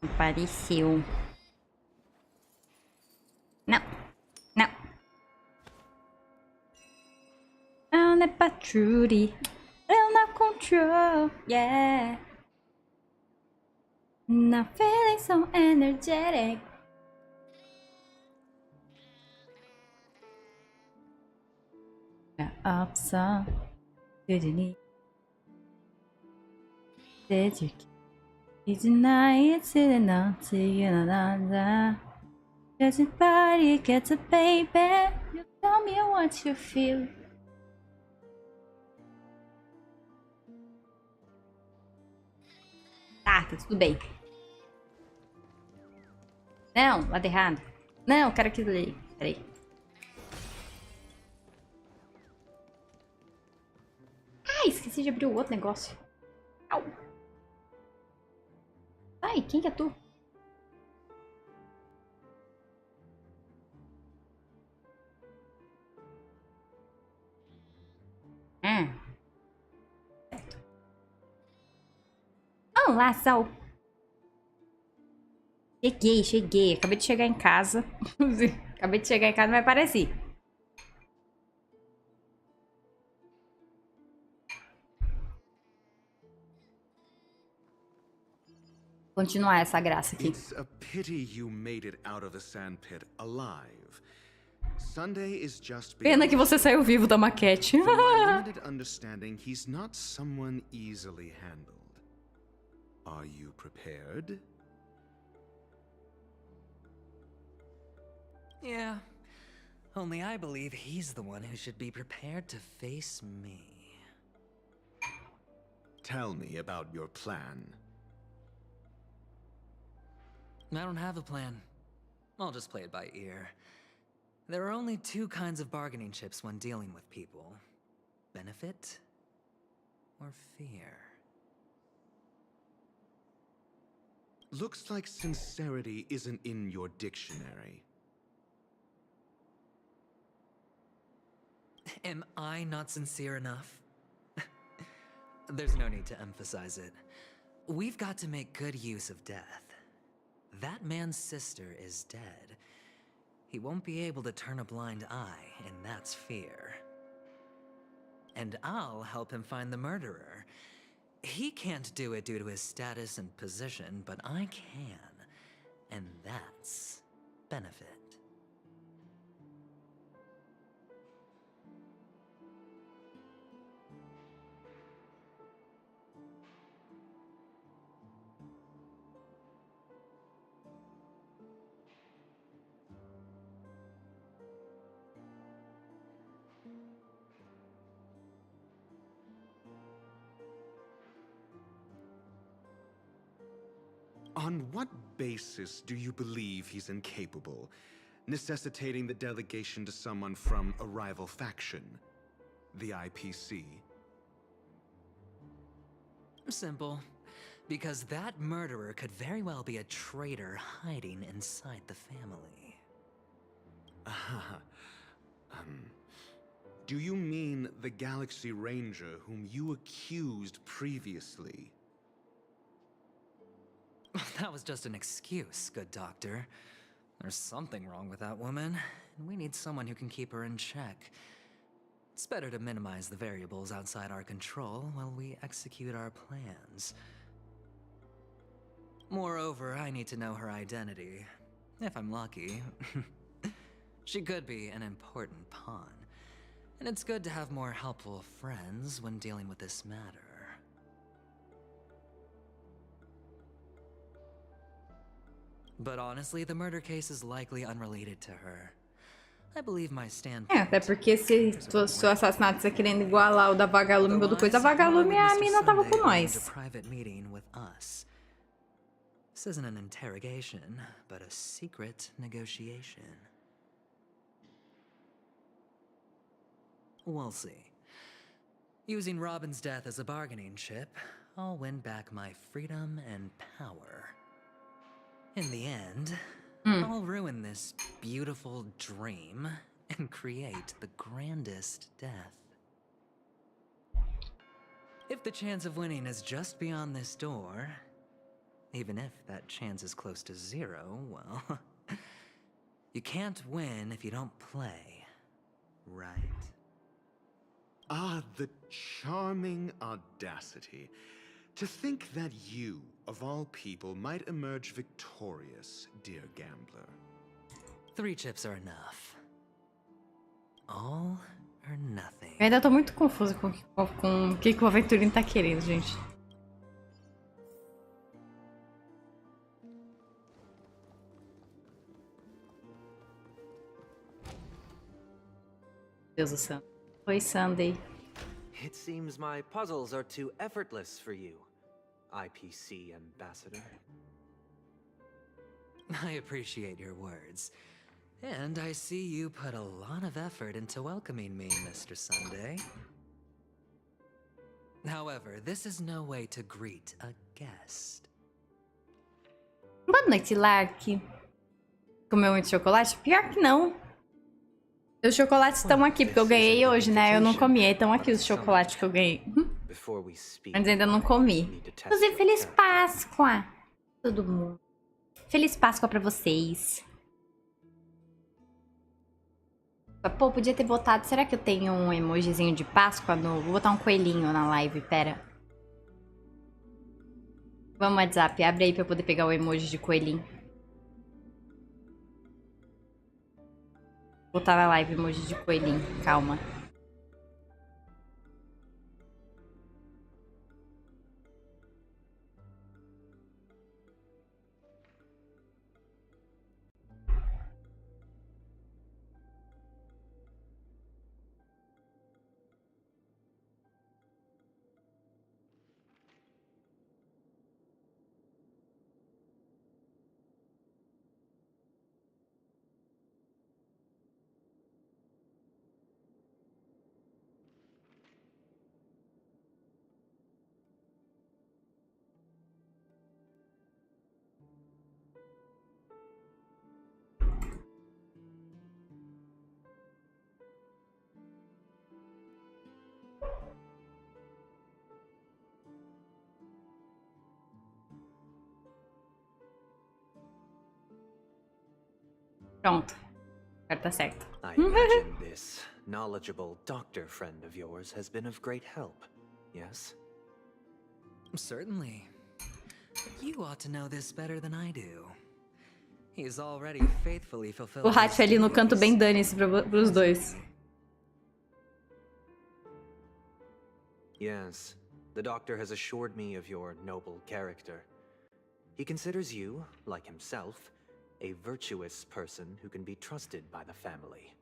Apareceu. Não. Não. I'm the patrouille. I'm not control. Yeah. Not feeling so energetic. Up some. Did you need? Did you? Tonight it's sitting on to you, na. Does your body get a baby? You tell me what you feel. Tá tudo bem. Não, lado errado. Não, quero aquilo ali. Peraí. Ai, esqueci de abrir o outro negócio. Au. Ai, quem que é tu? Olá, Sal. Cheguei. Acabei de chegar em casa. Acabei de chegar em casa, mas pareci. Continuar essa graça aqui. It's a pity you made it out of the sandpit alive. Sunday is just Pena que você saiu vivo da maquete. From my limited understanding, he's not someone easily handled. Are you prepared? Yeah. Only I believe he's the one who should be prepared to face me. Tell me about your plan. I don't have a plan. I'll just play it by ear. There are only two kinds of bargaining chips when dealing with people. Benefit or fear. Looks like sincerity isn't in your dictionary. Am I not sincere enough? There's no need to emphasize it. We've got to make good use of death. That man's sister is dead. He won't be able to turn a blind eye, and that's fear. And I'll help him find the murderer. He can't do it due to his status and position, but I can. And that's benefit. On what basis do you believe he's incapable, necessitating the delegation to someone from a rival faction? The IPC? Simple. Because that murderer could very well be a traitor hiding inside the family. Do you mean the Galaxy Ranger whom you accused previously? That was just an excuse, good doctor. There's something wrong with that woman, and we need someone who can keep her in check. It's better to minimize the variables outside our control while we execute our plans. Moreover, I need to know her identity. If I'm lucky. She could be an important pawn. And it's good to have more helpful friends when dealing with this matter. But honestly, the murder case is likely unrelated to her. I believe my standpoint. Até porque se o assassinato está querendo igualar o da Vagalume ou do coisa, a Vagalume, a mina tava com nós. Private meeting with us. This isn't an interrogation, but a secret negotiation. We'll see. Using Robin's death as a bargaining chip, I'll win back my freedom and power. In the end, I'll ruin this beautiful dream and create the grandest death. If the chance of winning is just beyond this door, Even if that chance is close to 0, well, you can't win if you don't play, right? Ah, the charming audacity. To think that you, of all people, might emerge victorious, dear gambler. 3 chips are enough. All or nothing. Eu ainda tô muito confusa com o que o Aventurino tá querendo, gente. Deus do céu. Oi, Sunday. It seems my puzzles are too effortless for you, IPC ambassador. I appreciate your words. And I see you put a lot of effort into welcoming me, Mr. Sunday. However, this is no way to greet a guest. Boa noite, Lark. Comeu muito chocolate? Pior que não. Os chocolates estão aqui, porque eu ganhei hoje, né? Eu não comi, estão aqui os chocolates que eu ganhei. Mas ainda não comi. Inclusive, Feliz Páscoa! Todo mundo. Feliz Páscoa pra vocês. Pô, podia ter botado... Será que eu tenho um emojizinho de Páscoa? Vou botar um coelhinho na live, pera. Vamos, WhatsApp, abre aí pra eu poder pegar o emoji de coelhinho. Vou botar na live emoji de coelhinho, calma. Pronto. Agora tá certo. I imagine this knowledgeable doctor friend of yours has been of great help, yes? Certainly. You ought to know this better than I do. He's already faithfully fulfilled. O Hatch ali no canto bem dane-se pros dois. Yes, the doctor has assured me of your noble character. He considers you, like himself, a virtuous person who can be trusted by the family.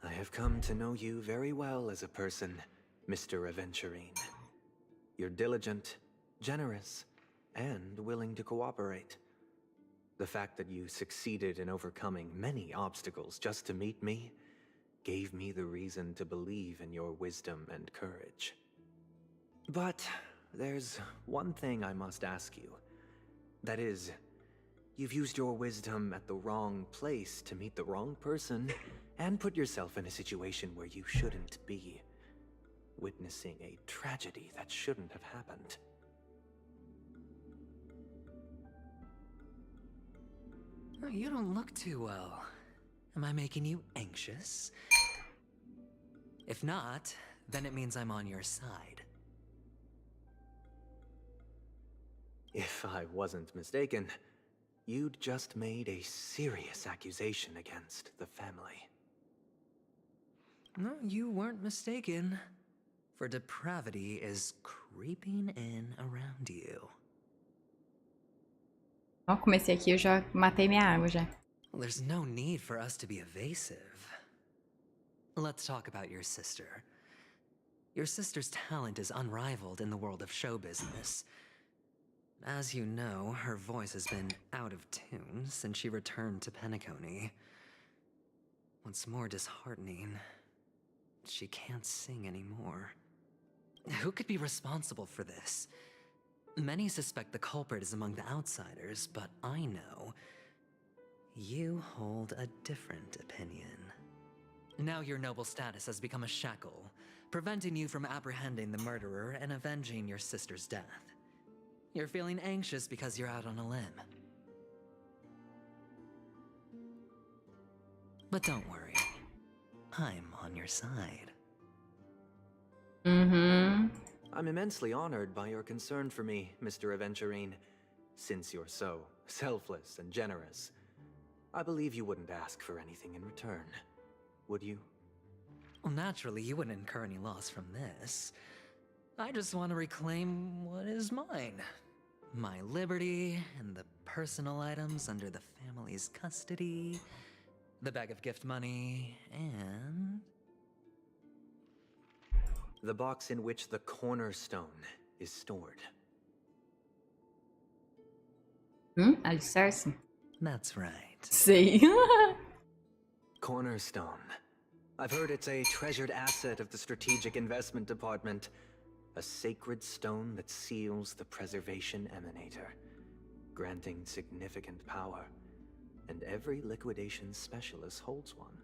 I have come to know you very well as a person, Mr. Aventurine. You're diligent, generous, and willing to cooperate. The fact that you succeeded in overcoming many obstacles just to meet me gave me the reason to believe in your wisdom and courage. But there's one thing I must ask you. That is, you've used your wisdom at the wrong place to meet the wrong person and put yourself in a situation where you shouldn't be, witnessing a tragedy that shouldn't have happened. You don't look too well. Am I making you anxious? If not, then it means I'm on your side. If I wasn't mistaken, you'd just made a serious accusation against the family. No, you weren't mistaken. For depravity is creeping in around you. Ó, comecei aqui, eu já matei minha arma já. Well, there's no need for us to be evasive. Let's talk about your sister. Your sister's talent is unrivaled in the world of show business. As you know, her voice has been out of tune since she returned to Penacony. What's more disheartening, she can't sing anymore. Who could be responsible for this? Many suspect the culprit is among the outsiders, but I know you hold a different opinion. Now your noble status has become a shackle, preventing you from apprehending the murderer and avenging your sister's death. You're feeling anxious because you're out on a limb. But don't worry. I'm on your side. Uhum. I'm immensely honored by your concern for me, Mr. Aventurine. Since you're so selfless and generous, I believe you wouldn't ask for anything in return, would you? Well, naturally, you wouldn't incur any loss from this. I just want to reclaim what is mine. My liberty and the personal items under the family's custody, the bag of gift money, and... the box in which the cornerstone is stored. Alicerce? That's right. Sei. Cornerstone. I've heard it's a treasured asset of the Strategic Investment Department. A sacred stone that seals the Preservation Emanator, granting significant power. And every liquidation specialist holds one.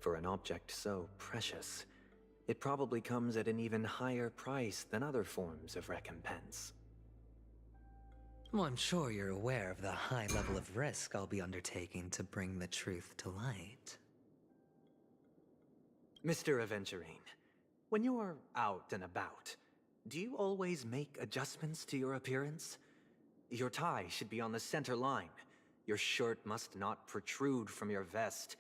For an object so precious, it probably comes at an even higher price than other forms of recompense. Well, I'm sure you're aware of the high level of risk I'll be undertaking to bring the truth to light. Mr. Aventurine, when you're out and about, do you always make adjustments to your appearance? Your tie should be on the center line. Your shirt must not protrude from your vest.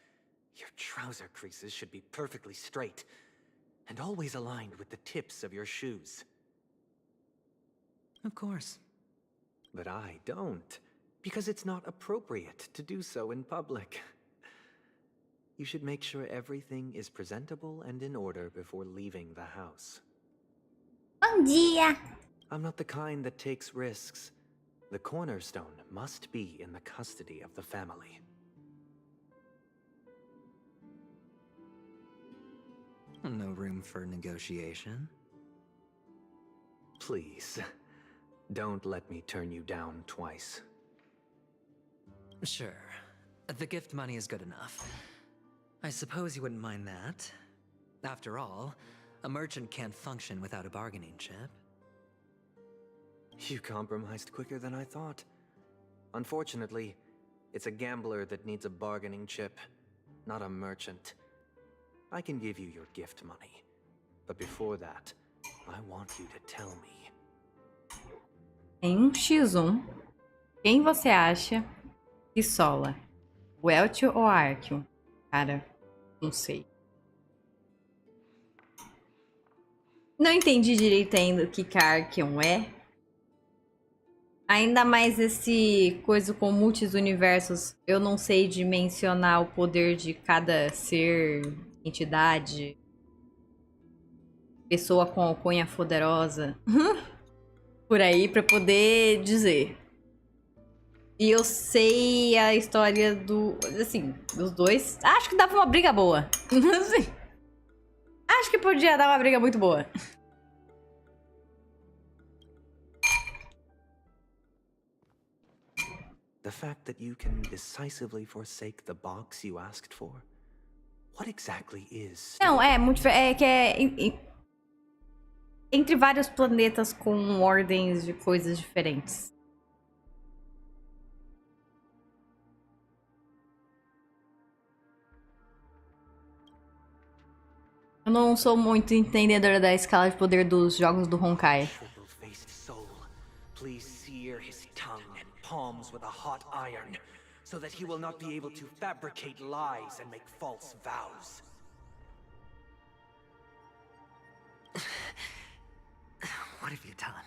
Your trouser creases should be perfectly straight, and always aligned with the tips of your shoes. Of course. But I don't, because it's not appropriate to do so in public. You should make sure everything is presentable and in order before leaving the house. Bom dia! I'm not the kind that takes risks. The cornerstone must be in the custody of the family. No room for negotiation. Please, don't let me turn you down twice. Sure. The gift money is good enough. I suppose you wouldn't mind that. After all, a merchant can't function without a bargaining chip. You compromised quicker than I thought. Unfortunately, it's a gambler that needs a bargaining chip, not a merchant. I can give you your gift money, but before that, I want you to tell me. Em X1, quem você acha que sola? O Eltio ou a Arkel? Cara, não sei. Não entendi direito ainda o que a Arkel é. Ainda mais esse coisa com muitos universos. Eu não sei dimensionar o poder de cada ser, entidade, pessoa com alcunha poderosa. Por aí pra poder dizer. E eu sei a história do... assim, dos dois. Acho que dava uma briga boa. Assim, acho que podia dar uma briga muito boa. The fact that you can decisively forsake the box you asked for? What exactly is... Não, é muito... é que é... entre vários planetas com ordens de coisas diferentes. Eu não sou muito entendedora da escala de poder dos jogos do Honkai. Triple-faced soul, please sear his tongue and palms with a hot iron, so that he will not be able to fabricate lies and make false vows. What have you done?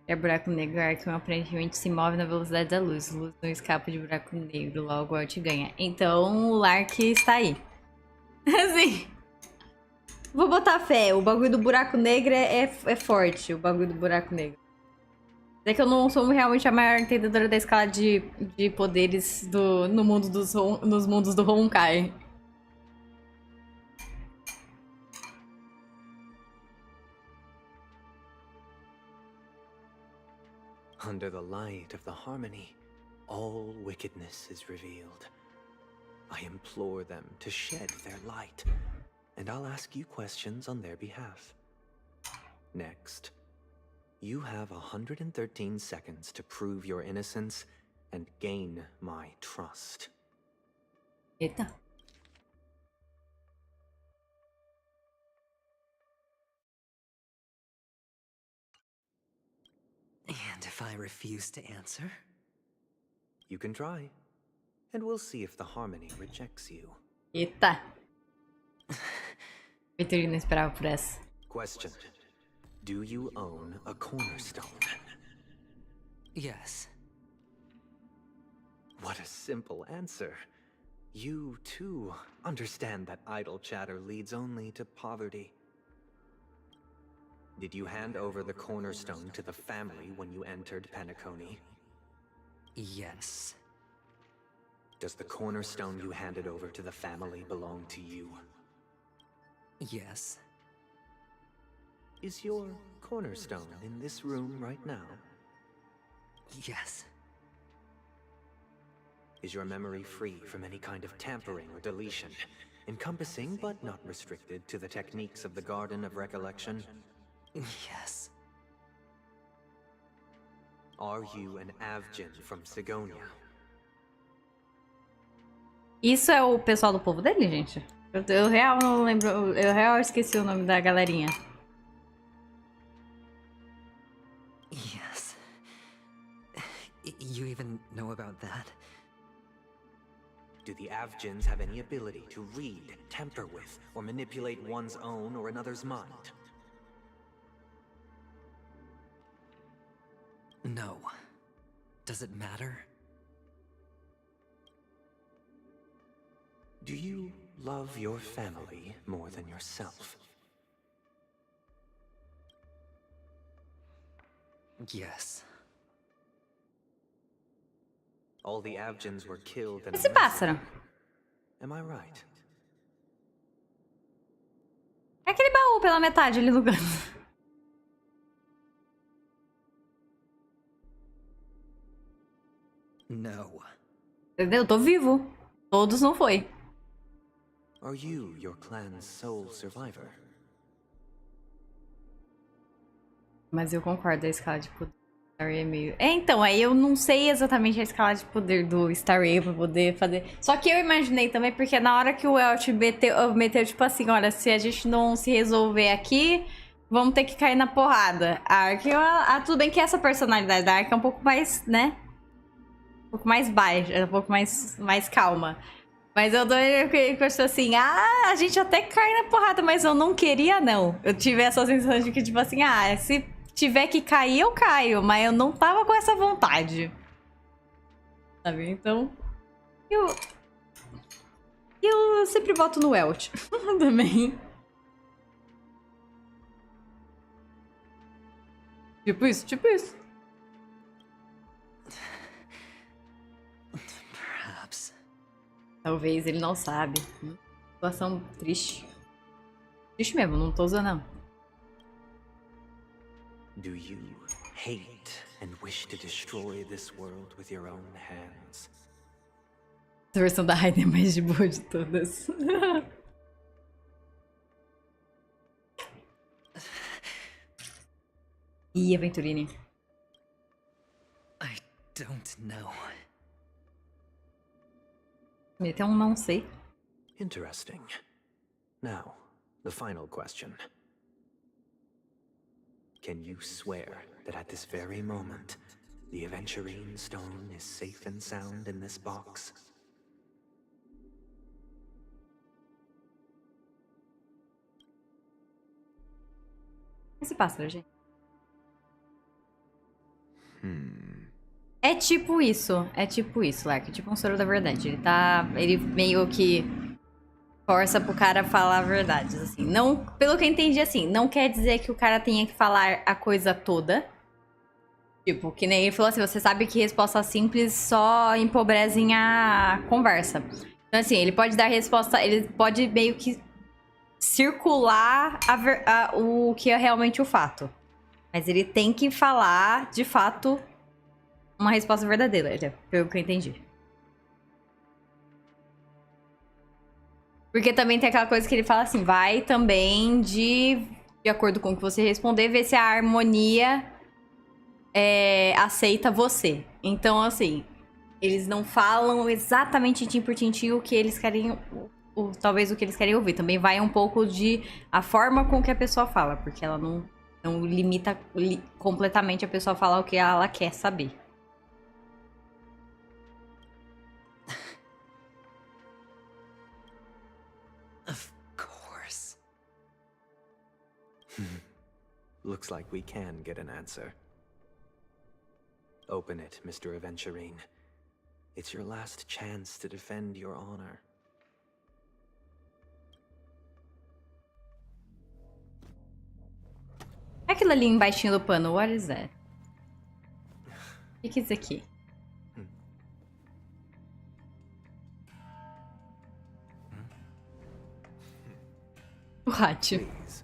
É buraco negro, Arkham aparentemente se move na velocidade da luz. Luz não escapa de buraco negro, logo o Art ganha. Então o Lark está aí. Assim. Vou botar fé, o bagulho do buraco negro é forte, o bagulho do buraco negro. É que eu não sou realmente a maior entendedora da escala de poderes no mundo nos mundos do Honkai. Under the light of the harmony, all wickedness is revealed. I implore them to shed their light, and I'll ask you questions on their behalf. Next, you have 113 seconds to prove your innocence and gain my trust. Eita. And if I refuse to answer? You can try, and we'll see if the harmony rejects you. Eita. Vitorino não esperava por essa. Question. Do you own a cornerstone? Yes. What a simple answer. You, too, understand that idle chatter leads only to poverty. Did you hand over the cornerstone to the family when you entered Penacony? Yes. Does the cornerstone you handed over to the family belong to you? Yes. Is your cornerstone in this room right now? Yes. Is your memory free from any kind of tampering or deletion, encompassing but not restricted to the techniques of the Garden of Recollection? Yes. Are you an Avgin from Sigonia? Isso é o pessoal do povo dele, gente? Eu real não lembro. Eu real esqueci o nome da galerinha. Yes. You even know about that? Do the Avgins have any ability to read, tamper with, or manipulate one's own or another's mind? No. Does it matter? Do you love your family more than yourself? Yes. All the Avgins were killed in Esse pássaro. Am I right? É aquele baú pela metade ali no canto. No. Entendeu? Eu tô vivo. Todos não foi. Are you your clan's sole survivor? Mas eu concordo, a escala de poder do Star Rail é meio... então, aí eu não sei exatamente a escala de poder do Star Rail pra poder fazer... Só que eu imaginei também, porque na hora que o Welt meteu tipo assim, olha, se a gente não se resolver aqui, vamos ter que cair na porrada. A Ark, tudo bem que essa personalidade da Ark é um pouco mais, né? Um pouco mais baixa, um pouco mais calma. Mas eu dou assim, a gente até cai na porrada, mas eu não queria, não. Eu tive essa sensação de que, tipo assim, se tiver que cair, eu caio, mas eu não tava com essa vontade. Sabe? Então, eu sempre voto no Welt também. Tipo isso, tipo isso. Perhaps. Talvez ele não sabe. Situação triste. Triste mesmo, não tô usando não. Do you hate and wish to destroy this world with your own hands? Essa versão da Raiden é mais de boa de todas. Ih, Aventurine. I don't know. Meteu um não sei. Interesting. Now, the final question. Can you swear that at this very moment, the Aventurine stone is safe and sound in this box? Esse pássaro, gente. É tipo isso, Lark. Tipo um soro da verdade. Ele meio que força pro cara falar a verdade, assim. Não, pelo que eu entendi, assim, não quer dizer que o cara tenha que falar a coisa toda. Tipo, que nem ele falou assim, você sabe que resposta simples só empobrecem a conversa. Então, assim, ele pode dar resposta, ele pode meio que circular o que é realmente o fato. Mas ele tem que falar, de fato, uma resposta verdadeira, pelo que eu entendi. Porque também tem aquela coisa que ele fala assim, vai também de acordo com o que você responder, ver se a harmonia aceita você. Então, assim, eles não falam exatamente tintim por tintim o que eles querem, talvez o que eles querem ouvir. Também vai um pouco de a forma com que a pessoa fala, porque ela não limita completamente a pessoa falar o que ela quer saber. Of course. Looks like we can get an answer. Open it, Mr. Aventurine. It's your last chance to defend your honor. Aquilo ali embaixo do pano, what is that? O que é isso aqui? O rato. Please.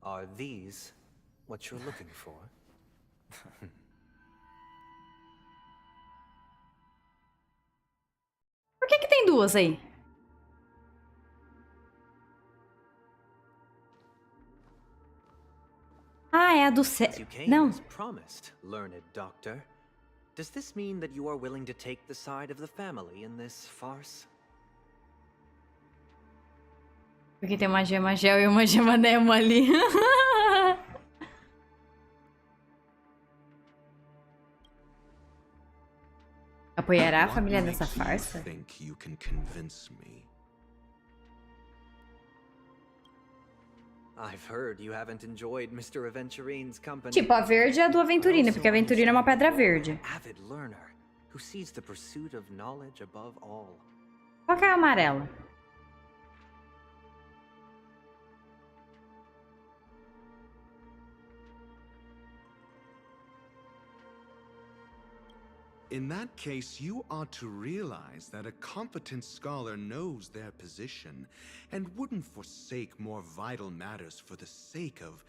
Are these what you're looking for? Por que tem duas aí? Ah, é a do You came Não. as promised, learned doctor. Does this mean that you are willing to take the side of the family in this farce? Porque tem uma gema gel e uma gema Nemo ali. Apoiará a What família makes nessa you farsa? think you can convince me? I've heard you haven't enjoyed Mr. Aventurine's company. Tipo, a verde é a do Aventurina, porque a Aventurina é uma pedra verde. Avid learner who sees the pursuit of knowledge above all. Qual que é a amarela? In that case, you ought to realize that a competent scholar knows their position and wouldn't forsake more vital matters for the sake of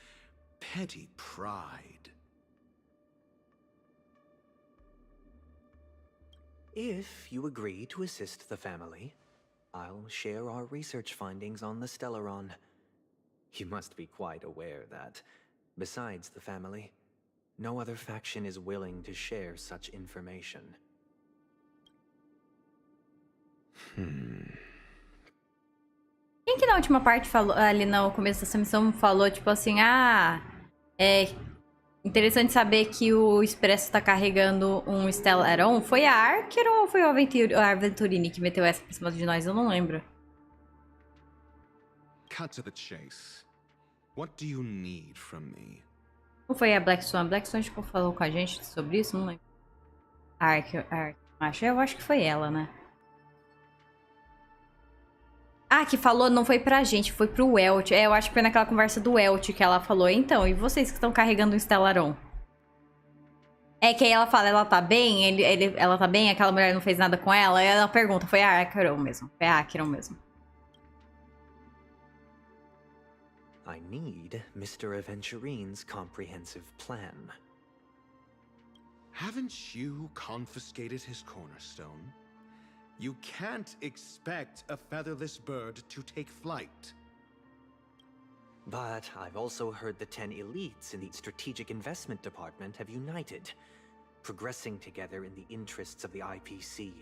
petty pride. If you agree to assist the family, I'll share our research findings on the Stellaron. You must be quite aware that, besides the family, no other faction is willing to share such information. Quem que na última parte falou, ali no começo dessa missão, falou tipo assim, é interessante saber que o Expresso tá carregando um Stellaron. Foi a Archer ou foi o Aventurini que meteu essa por cima de nós? Eu não lembro. Cut to the chase. What do you need from me? Não foi a Black Swan? Black Swan tipo, falou com a gente sobre isso? Não lembro. A Archer, eu acho que foi ela, né? Ah, que falou, não foi pra gente, foi pro Welt. Eu acho que foi naquela conversa do Welt que ela falou. Então, e vocês que estão carregando um Stellaron? É que aí ela fala, ela tá bem? Ela tá bem? Aquela mulher não fez nada com ela? Aí ela pergunta, foi a Acheron mesmo. Foi a Acheron mesmo. I need Mr. Aventurine's comprehensive plan. Haven't you confiscated his cornerstone? You can't expect a featherless bird to take flight. But I've also heard the 10 elites in the Strategic Investment Department have united, progressing together in the interests of the IPC.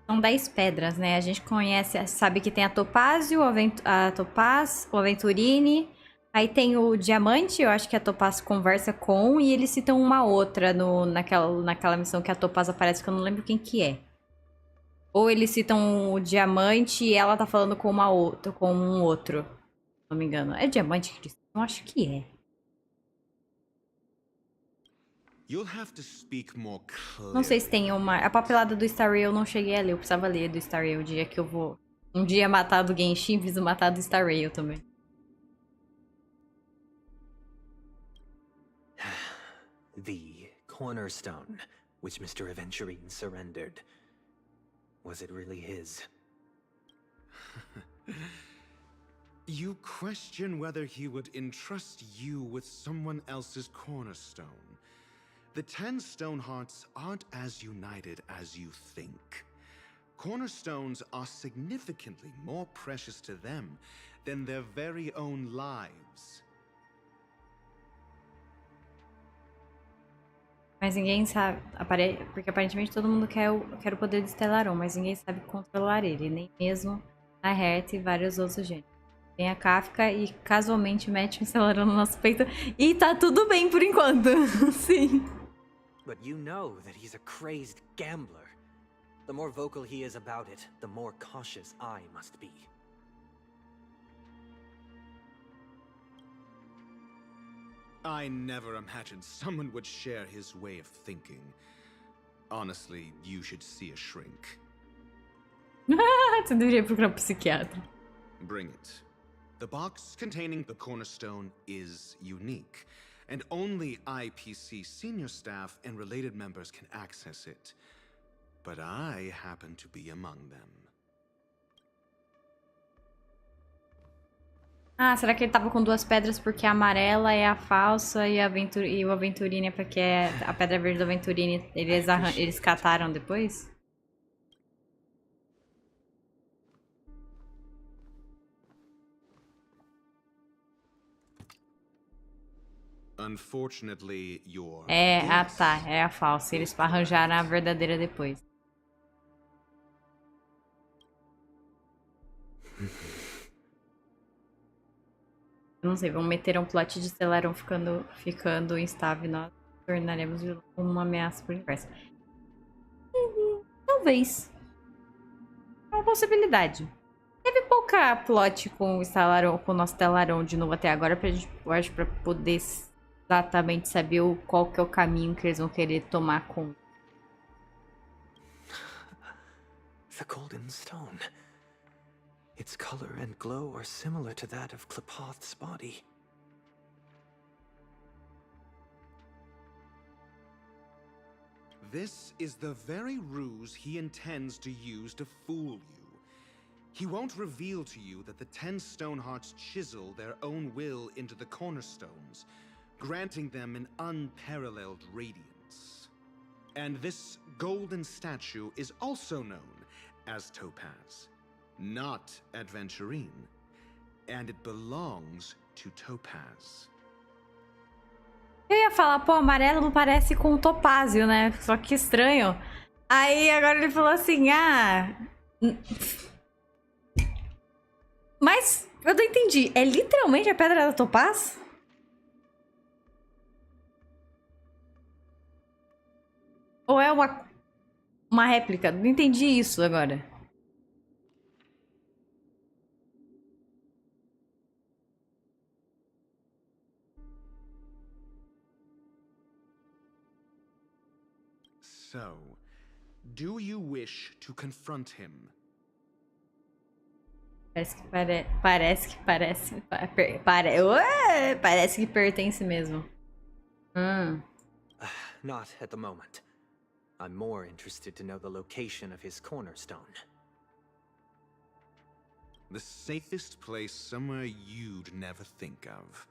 São 10 pedras, né? A gente conhece, sabe que tem a Topázio, a Topaz, o Aventurine. Aí tem o Diamante, eu acho que a Topaz conversa com, e eles citam uma outra naquela missão que a Topaz aparece, que eu não lembro quem que é. Ou eles citam o Diamante e ela tá falando com uma outra, com um outro. Se não me engano. É Diamante que eles... Eu acho que é. You'll have to speak more Não sei se clearly. tem uma... A papelada do Star Rail eu não cheguei a ler. Eu precisava ler do Star Rail o dia que eu vou... Um dia matar do Genshin, preciso matar do Star Rail também. The cornerstone, which Mr. Aventurine surrendered. Was it really his? You question whether he would entrust you with someone else's cornerstone. The 10 Stonehearts aren't as united as you think. Cornerstones are significantly more precious to them than their very own lives. Mas ninguém sabe, porque aparentemente todo mundo quer o poder de Stellaron, mas ninguém sabe controlar ele, nem mesmo a Herta e vários outros gênios. Tem a Kafka e casualmente mete um Stellaron no nosso peito e tá tudo bem por enquanto. Sim. But you know that he's a crazed gambler. The more vocal he is about it, the more cautious I must be. I never imagined someone would share his way of thinking. Honestly, you should see a shrink. Você deveria procurar um psiquiatra. Bring it. The box containing the cornerstone is unique, and only IPC senior staff and related members can access it. But I happen to be among them. Ah, será que ele tava com 2 pedras porque a amarela é a falsa e o Aventurine é porque é a pedra verde do Aventurine eles cataram depois? Unfortunately, your Tá, é a falsa. Eles arranjaram a verdadeira depois. Não sei, vamos meter um plot de Stellaron ficando instável e nós tornaremos uma ameaça pro universo. Talvez. É uma possibilidade. Teve pouca plot com o nosso Stellaron de novo até agora pra poder exatamente saber qual que é o caminho que eles vão querer tomar com. The golden stone. Its color and glow are similar to that of Klepoth's body. This is the very ruse he intends to use to fool you. He won't reveal to you that the 10 Stonehearts chisel their own will into the cornerstones, granting them an unparalleled radiance. And this golden statue is also known as Topaz, not Adventurine, and it belongs to Topaz. Eu ia falar, pô, amarelo parece com o topázio, né? Só que estranho. Aí agora ele falou assim, Mas eu não entendi. É literalmente a pedra da topaz? Ou é uma réplica? Não entendi isso agora. So, do you wish to confront him? Parece que pertence mesmo. Not at the moment. I'm more interested to know the location of his cornerstone. The safest place somewhere you'd never think of.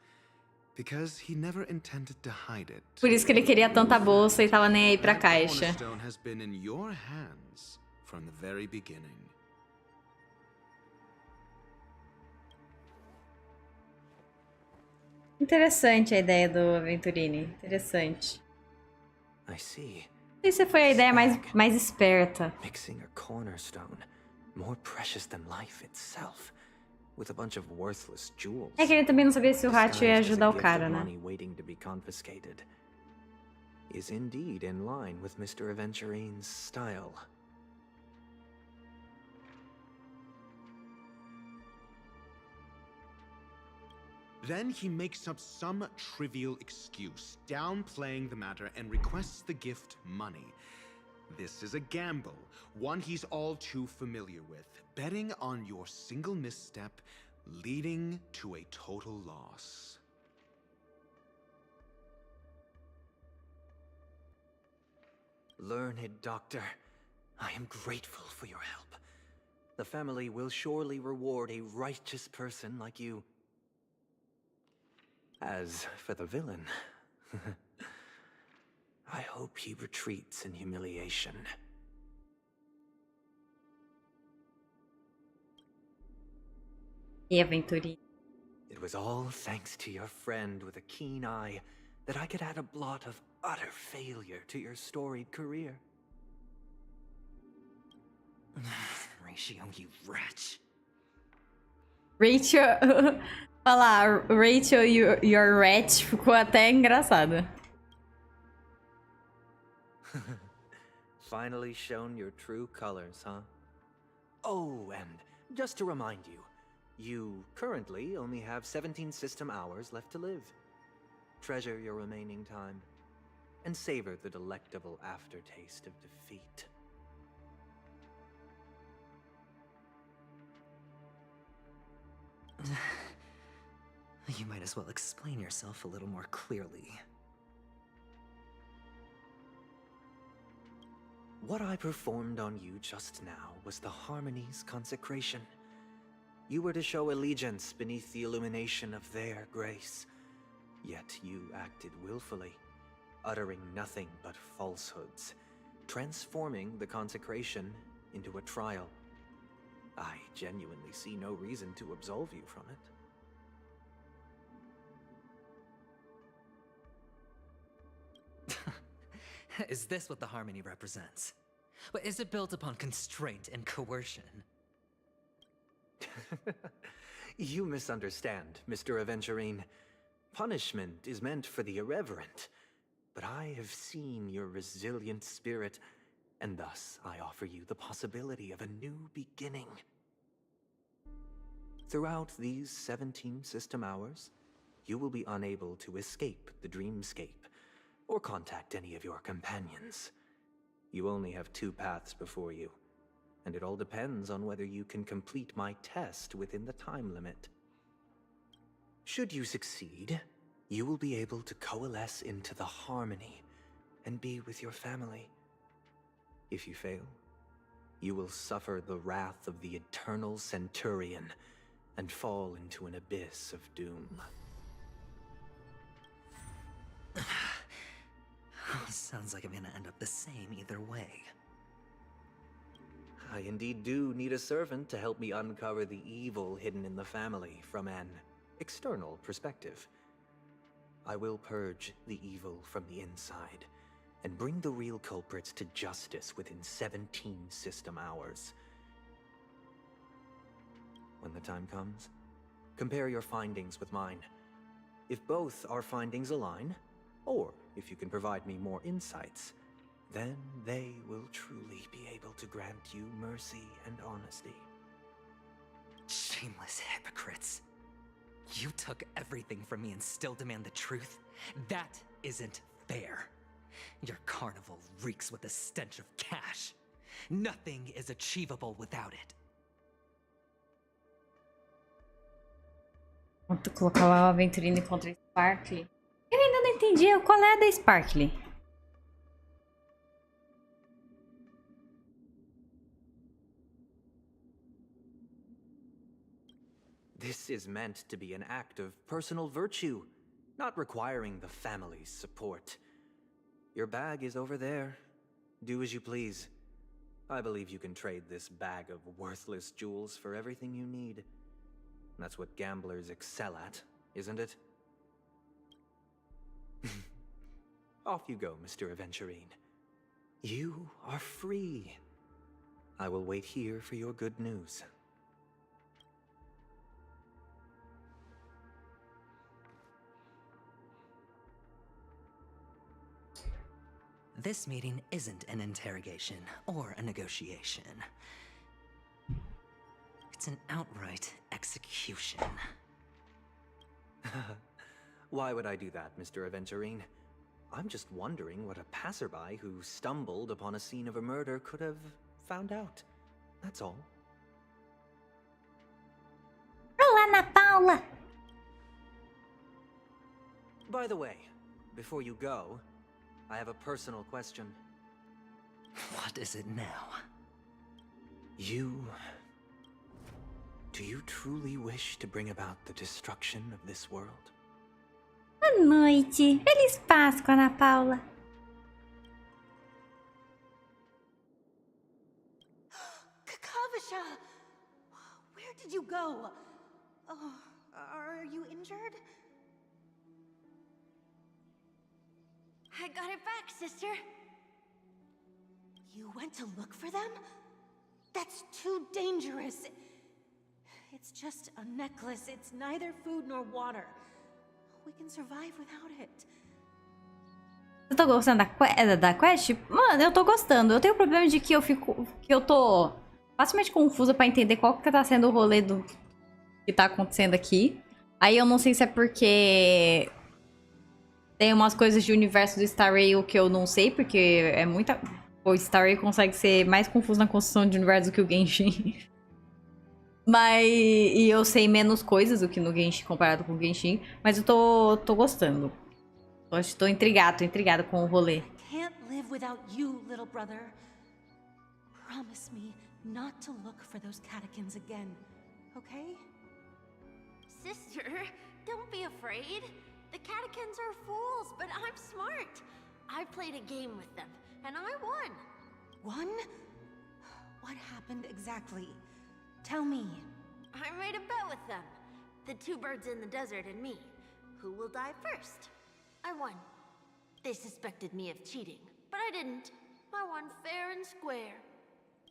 Because he never intended to hide it. Por isso que ele queria tanta bolsa e tava nem aí pra caixa. That cornerstone has been in your hands from the very beginning. Interessante a ideia do Aventurine. Interessante. I see. Não sei se foi a ideia mais esperta. Mixing a cornerstone, more precious than life itself, with a bunch of worthless jewels. É que ele também não sabia se o Hachi ia ajudar o cara, né? Money waiting to be confiscated. Is indeed in line with Mr. Aventurine's style. Then he makes up some trivial excuse, downplaying the matter and requests the gift money. This is a gamble, one he's all too familiar with, betting on your single misstep, leading to a total loss. Learned doctor, I am grateful for your help. The family will surely reward a righteous person like you. As for the villain, I hope he retreats in humiliation. E aventurinha. It was all thanks to your friend with a keen eye that I could add a blot of utter failure to your storied career. Ratio, you wretch. Rachel. Falar Rachel, your rat ficou até engraçado. Finally shown your true colors, huh? Oh, and just to remind you, you currently only have 17 system hours left to live. Treasure your remaining time, and savor the delectable aftertaste of defeat. You might as well explain yourself a little more clearly. What I performed on you just now was the Harmony's consecration. You were to show allegiance beneath the illumination of their grace. Yet you acted willfully, uttering nothing but falsehoods, transforming the consecration into a trial. I genuinely see no reason to absolve you from it. Is this what the Harmony represents? But is it built upon constraint and coercion? You misunderstand, Mr. Aventurine. Punishment is meant for the irreverent, but I have seen your resilient spirit, and thus I offer you the possibility of a new beginning. Throughout these 17 system hours, you will be unable to escape the dreamscape, or contact any of your companions. You only have 2 paths before you, and it all depends on whether you can complete my test within the time limit. Should you succeed, you will be able to coalesce into the Harmony and be with your family. If you fail, you will suffer the wrath of the eternal Centurion and fall into an abyss of doom. Sounds like I'm gonna end up the same either way. I indeed do need a servant to help me uncover the evil hidden in the family from an external perspective. I will purge the evil from the inside and bring the real culprits to justice within 17 system hours. When the time comes, compare your findings with mine. If both our findings align, or if you can provide me more insights, then they will truly be able to grant you mercy and honesty. Shameless hypocrites. You took everything from me and still demand the truth? That isn't fair. Your carnival reeks with the stench of cash. Nothing is achievable without it. Vamos colocar lá o Aventurino contra a Sparkle. Eu ainda não entendi qual é a da Sparkle. This is meant to be an act of personal virtue, not requiring the family's support. Your bag is over there. Do as you please. I believe you can trade this bag of worthless jewels for everything you need. That's what gamblers excel at, isn't it? Off you go, Mr. Aventurine. You are free. I will wait here for your good news. This meeting isn't an interrogation or a negotiation. It's an outright execution. Why would I do that, Mr. Aventurine? I'm just wondering what a passerby who stumbled upon a scene of a murder could have found out. That's all. Olá, Ana Paula! By the way, before you go, I have a personal question. What is it now? You Do you truly wish to bring about the destruction of this world? Boa noite. Feliz Páscoa, Ana Paula. Kakavasha! Where did you go? Oh, are you injured? I got it back, sister. You went to look for them? That's too dangerous. It's just a necklace. It's neither food nor water. We can survive without it. Eu tô gostando da quest? Mano, eu tô gostando. Eu tenho o problema de que eu tô facilmente confusa pra entender qual que tá sendo o rolê do que tá acontecendo aqui. Aí eu não sei se é porque tem umas coisas de universo do Star Rail que eu não sei, porque é muita... O Star Rail consegue ser mais confuso na construção de universo do que o Genshin. E eu sei menos coisas do que no Genshin comparado com o Genshin. Mas eu tô gostando. Tô intrigada com o rolê. Can't live without you, little brother. Promise me not to look for those catechins again, okay? Sister, don't be afraid. The catechins are fools, but I'm smart. I played a game with them, and I won. Won? What happened exactly? Tell me. I made a bet with them. The two birds in the desert and me. Who will die first? I won. They suspected me of cheating, but I didn't. I won fair and square.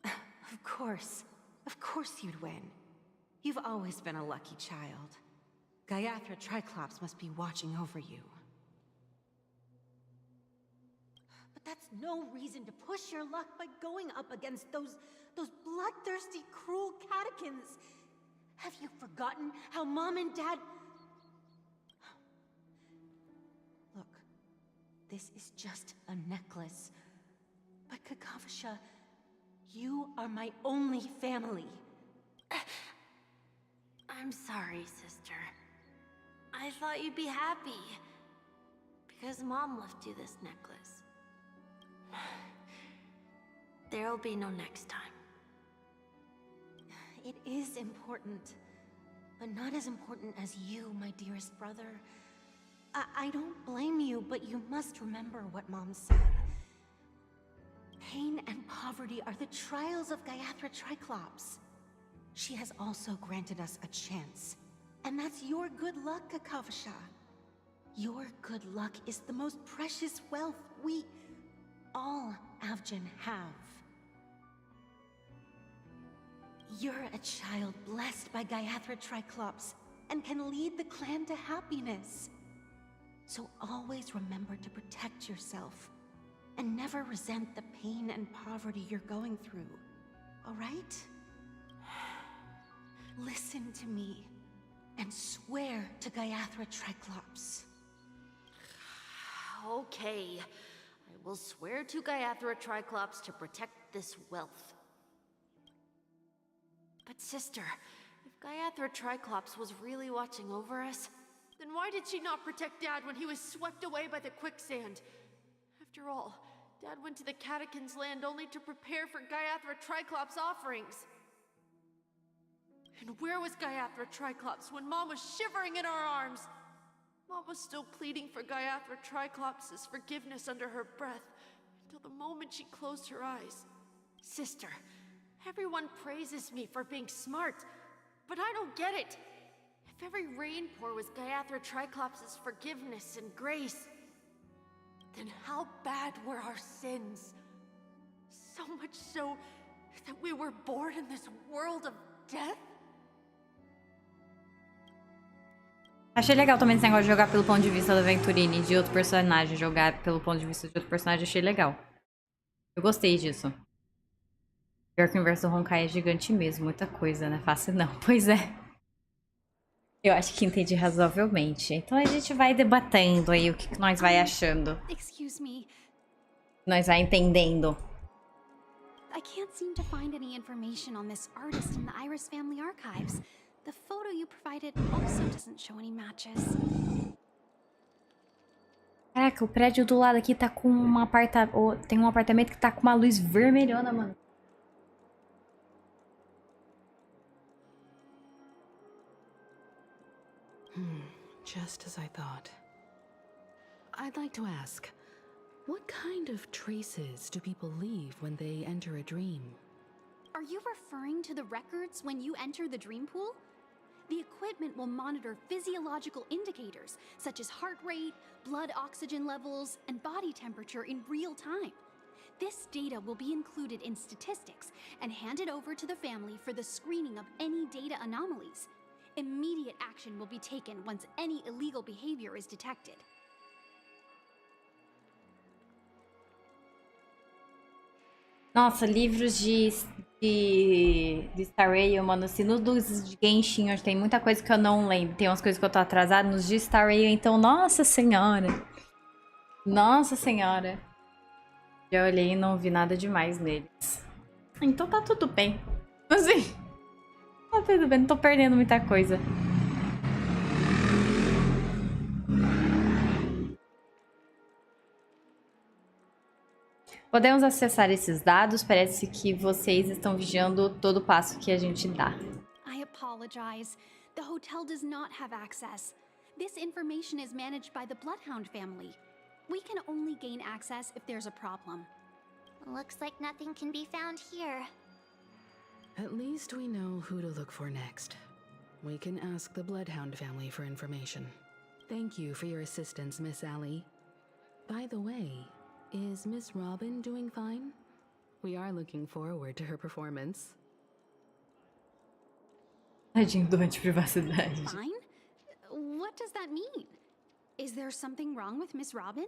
Of course. Of course you'd win. You've always been a lucky child. Gaiathra Triclops must be watching over you. But that's no reason to push your luck by going up against those bloodthirsty, cruel catechins. Have you forgotten how Mom and Dad... Look, this is just a necklace. But Kakavasha, you are my only family. I'm sorry, sister. I thought you'd be happy. Because Mom left you this necklace. There'll be no next time. It is important, but not as important as you, my dearest brother. I don't blame you, but you must remember what Mom said. Pain and poverty are the trials of Gaiathra Triclops. She has also granted us a chance. And that's your good luck, Kakavasha. Your good luck is the most precious wealth we, all Avgin, have. You're a child blessed by Gaiathra Triclops and can lead the clan to happiness. So always remember to protect yourself and never resent the pain and poverty you're going through, all right? Listen to me and swear to Gaiathra Triclops. Okay. I will swear to Gaiathra Triclops to protect this wealth. But sister, if Gaiathra Triclops was really watching over us, then why did she not protect Dad when he was swept away by the quicksand? After all, Dad went to the Catechins' land only to prepare for Gaiathra Triclops' offerings. And where was Gaiathra Triclops when Mom was shivering in our arms? Mom was still pleading for Gaiathra Triclops' forgiveness under her breath, until the moment she closed her eyes. Sister, everyone praises me for being smart, but I don't get it. If every rainpour was Gaiathra Triclops' forgiveness and grace, then how bad were our sins? So much so that we were born in this world of death? Achei legal também esse negócio de jogar pelo ponto de vista da Venturini e de outro personagem. Jogar pelo ponto de vista de outro personagem, achei legal. Eu gostei disso. Pior que o universo do Honkai é gigante mesmo. Muita coisa, né? Fácil não. Pois é. Eu acho que entendi razoavelmente. Então a gente vai debatendo aí o que nós vai achando. Excuse me. Nós vai entendendo. I can't seem to find any information on this artist in the Iris family archives. The photo you provided also doesn't show any matches. Caraca, o prédio do lado aqui tá com uma tem um apartamento que tá com uma luz vermelhona, mano. Just as I thought. I'd like to ask, what kind of traces do people leave when they enter a dream? Are you referring to the records when you enter the dream pool? The equipment will monitor physiological indicators such as heart rate, blood oxygen levels, and body temperature in real time. This data will be included in statistics and handed over to the family for the screening of any data anomalies. Immediate action will be taken once any illegal behavior is detected. Nossa, livros de Star Rail, mano. Se nos dos de Genshin hoje tem muita coisa que eu não lembro. Tem umas coisas que eu tô atrasada. Nos de Star Rail, então, nossa senhora. Nossa senhora. Já olhei e não vi nada demais neles. Então tá tudo bem. Assim, tá tudo bem, não tô perdendo muita coisa. Podemos acessar esses dados? Parece que vocês estão vigiando todo passo que a gente dá. I apologize. The hotel does not have access. This information is managed by the Bloodhound family. We can only gain access if there's a problem. Looks like nothing can be found here. At least we know who to look for next. We can ask the Bloodhound family for information. Thank you for your assistance, Miss Allie. By the way, is Miss Robin doing fine? We are looking forward to her performance. Tadinho do anti-privacidade. Fine? What does that mean? Is there something wrong with Miss Robin?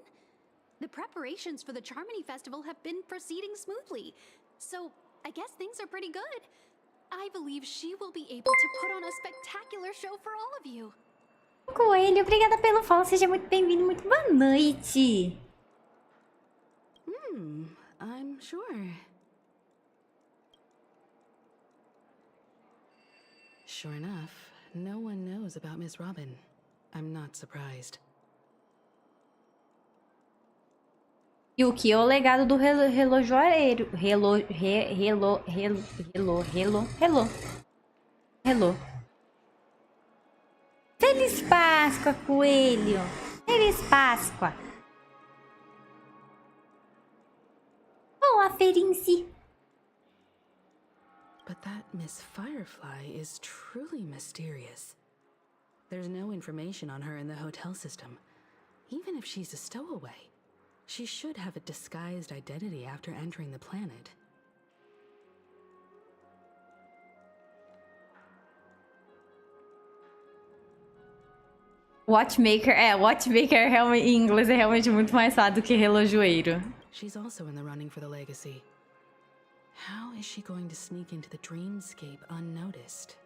The preparations for the Charmony Festival have been proceeding smoothly, so I guess things are pretty good. I believe she will be able to put on a spectacular show for all of you. Coelho, obrigada pelo follow. Seja muito bem-vindo. Muito boa noite. I'm sure. Sure enough, no one knows about Miss Robin. I'm not surprised. Yuki, o legado do relojoeiro. Feliz Páscoa, coelho. Feliz Páscoa. Olá, Ferinci. But that Miss Firefly is truly mysterious. There's no information on her in the hotel system. Even if she's a stowaway, she should have a disguised identity after entering the planet. Watchmaker em inglês é realmente muito mais fácil do que relojoeiro. She's also in the running for the legacy. How is she going to sneak into the dreamscape unnoticed?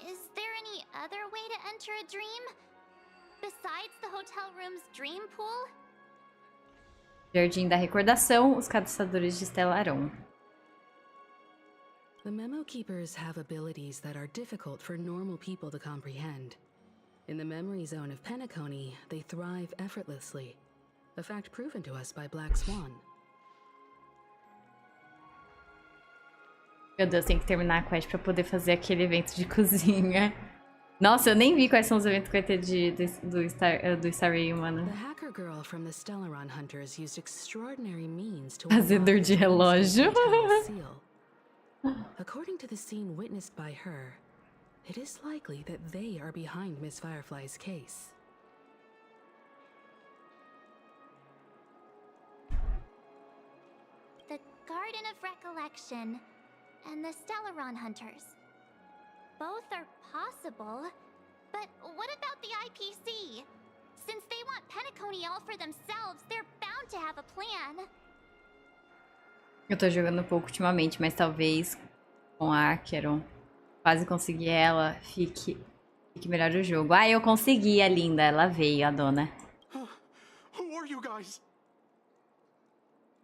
Is there any other way to enter a dream? Besides the hotel room's dream pool? Jardim da Recordação, os caçadores de Estelarão. The Memo Keepers have abilities that are difficult for normal people to comprehend. In the memory zone of Penacony, they thrive effortlessly, a fact proven to us by Black Swan. Meu Deus, tem que terminar a quest pra poder fazer aquele evento de cozinha. Nossa, eu nem vi quais são os eventos que vai ter do Star Rail, mano. The hacker girl from the Stellaron Hunters used extraordinary means to Fazedor de relógio. seal. According to the scene witnessed by her, it is likely that they are behind Miss Firefly's case. The Garden of Recollection and the Stellaron Hunters. Both are possible, but what about the IPC? Since they want Penacony all for themselves, they're bound to have a plan. Eu tô jogando pouco ultimamente, mas talvez com a Acheron, quase consegui ela, fique melhor o jogo. Ah, eu consegui, a linda. Ela veio, a dona. Who are you guys?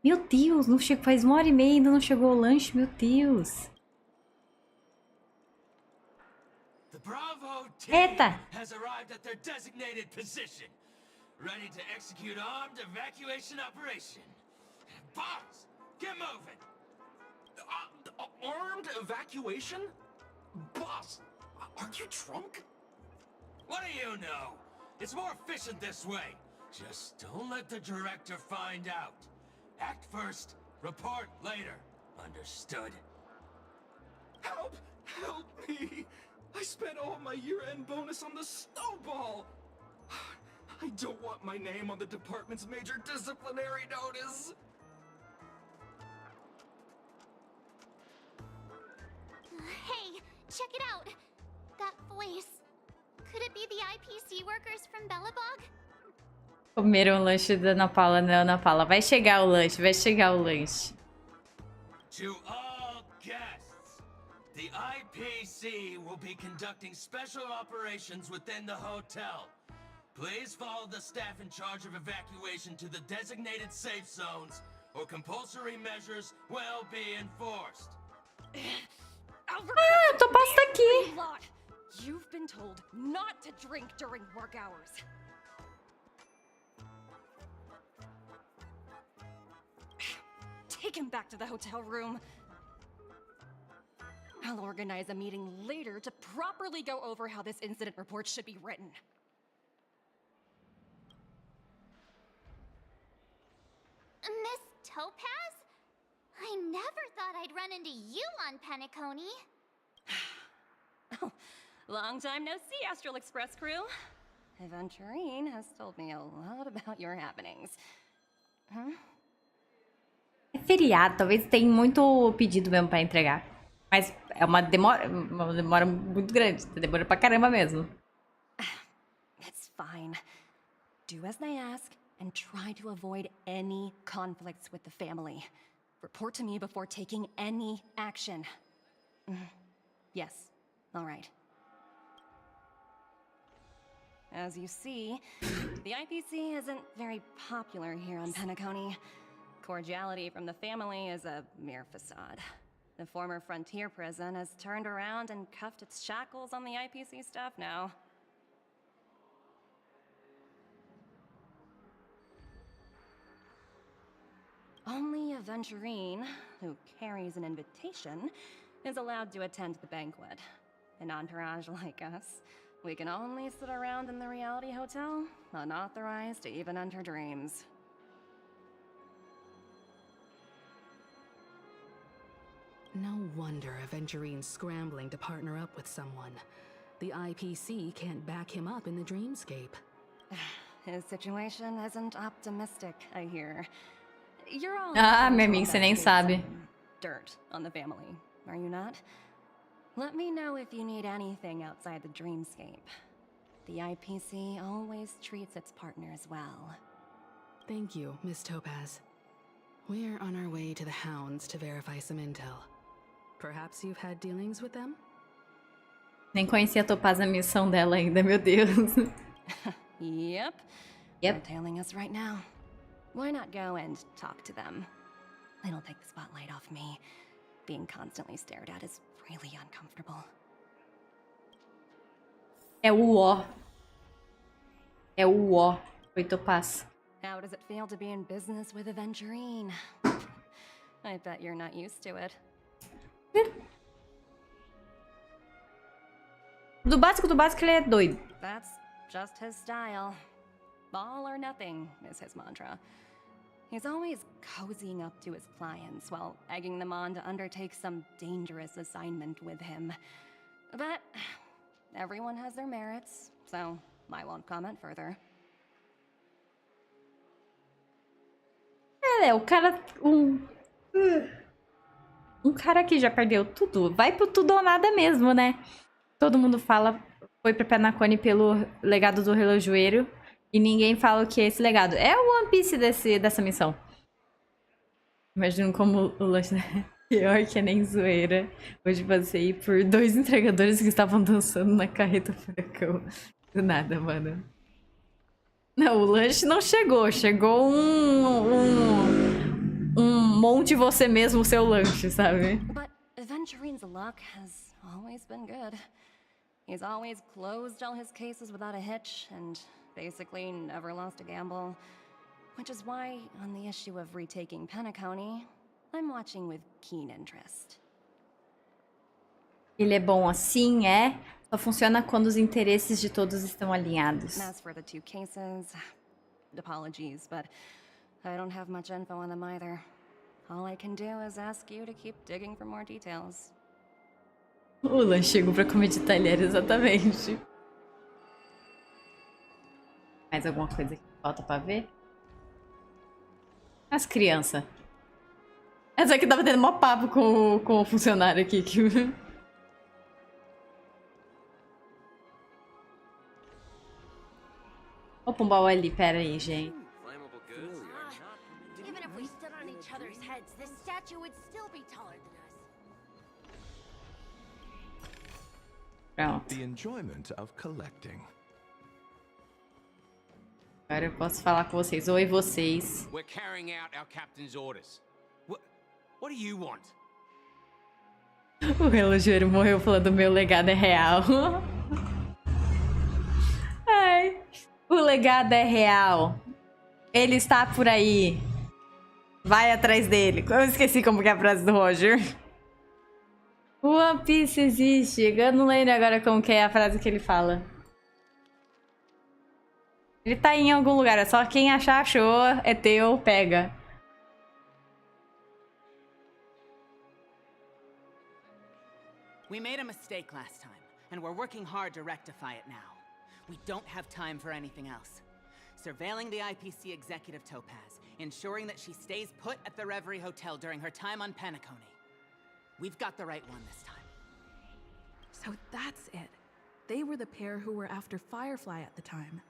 Meu Deus, não chegou, faz 1h30 e ainda não chegou o lanche, meu Deus. The Bravo team Eita. has arrived at their designated position, ready to execute armed evacuation operation. Boss, get moving. Armed evacuation? Boss, Are you drunk? What do you know? It's more efficient this way. Just don't let the director find out. Act first, report later. Understood? Help! Help me! I spent all my year-end bonus on the snowball! I don't want my name on the department's major disciplinary notice! Hey, check it out! That voice. Could it be the IPC workers from Bellabog? Comeram o lanche da Ana Paula. Não, Ana Paula. Vai chegar o lanche, vai chegar o lanche. To all guests, the IPC will be conducting special operations within the hotel. Please follow the staff in charge of evacuation to the designated safe zones, or compulsory measures will be enforced. Ah, Topaz tá aqui. You've been told not to drink during work hours. Take him back to the hotel room. I'll organize a meeting later to properly go over how this incident report should be written. Miss Topaz? I never thought I'd run into you on Penacony. Oh, long time no see, Astral Express crew. Aventurine has told me a lot about your happenings. Huh? É feriado, talvez tenha muito pedido mesmo pra entregar. Mas é uma demora muito grande. Demora pra caramba mesmo. It's fine. Do as they ask and try to avoid any conflicts with the family. Report to me before taking any action. Yes, all right. As you see, the IPC isn't very popular here on Penacony. Cordiality from the family is a mere facade. The former frontier prison has turned around and cuffed its shackles on the IPC staff now. Only Aventurine, who carries an invitation, is allowed to attend the banquet. An entourage like us, we can only sit around in the reality hotel, unauthorized to even enter dreams. No wonder Aventurine's scrambling to partner up with someone. The IPC can't back him up in the dreamscape. His situation isn't optimistic, I hear. You're all minha amiga, você nem sabe. Dirt on the family, are you not? Let me know if you need anything outside the dreamscape. The IPC always treats its partners well. Thank you, Miss Topaz. We're on our way to the Hounds to verify some intel. Perhaps you've had dealings with them? Nem conhecia a Topaz, a missão dela ainda, meu Deus. Yep. They're tailing us right now. Why not go and talk to them? It'll take the spotlight off me. Being constantly stared at is really uncomfortable. É o ó. É o ó. Foi Topaz. How does it feel to be in business with Aventurine? I bet you're not used to it. Do básico ele é doido. That's just his style. All or nothing is his mantra. He's always cozying up to his clients while egging them on to undertake some dangerous assignment with him. But everyone has their merits, so I won't comment further. O cara... Um cara que já perdeu tudo. Vai pro tudo ou nada mesmo, né? Todo mundo fala... Foi pra Penacony pelo legado do relojoeiro. E ninguém fala o que é esse legado. É o One Piece dessa missão. Imagino como o lanche... Pior que é nem zoeira. Hoje passei por 2 entregadores que estavam dançando na carreta furacão. Do nada, mano. Não, o lanche não chegou. Chegou um monte você mesmo, o seu lanche, sabe? But Aventurine's luck has always been good. He's always closed all his cases without a hitch and basically never lost a gamble. Which is why, on the issue of retaking Penacony, I'm watching with keen interest. Ele é bom assim, é? Só funciona quando os interesses de todos estão alinhados. As for the 2 cases, apologies, but I don't have much info on them either. All I can do is ask you to keep digging for more details. O lanche chegou pra comer de talher, exatamente. Mais alguma coisa que falta pra ver? As crianças. Essa aqui tava tendo mó papo com o funcionário aqui. Ó o Pombal ali, pera aí, gente. Even if we stood on each other's heads, this statue would still be taller than us. Pronto. The enjoyment of collecting. Agora eu posso falar com vocês. Oi, vocês. We're carrying out our captain's orders. What do you want? O relojoeiro morreu falando meu legado é real. Ai, o legado é real. Ele está por aí. Vai atrás dele. Eu esqueci como que é a frase do Roger. One Piece existe. Eu não lembro agora como que é a frase que ele fala. Ele tá em algum lugar. É só quem achar, achou. É teu, pega. We made a mistake last time, and we're working hard to rectify it now. We don't have time for anything else. Surveilling the IPC executive Topaz, ensuring that she stays put at the Reverie Hotel during her time on Penacony. We've got the right one this time. So that's it. They were the pair who were after Firefly at the time.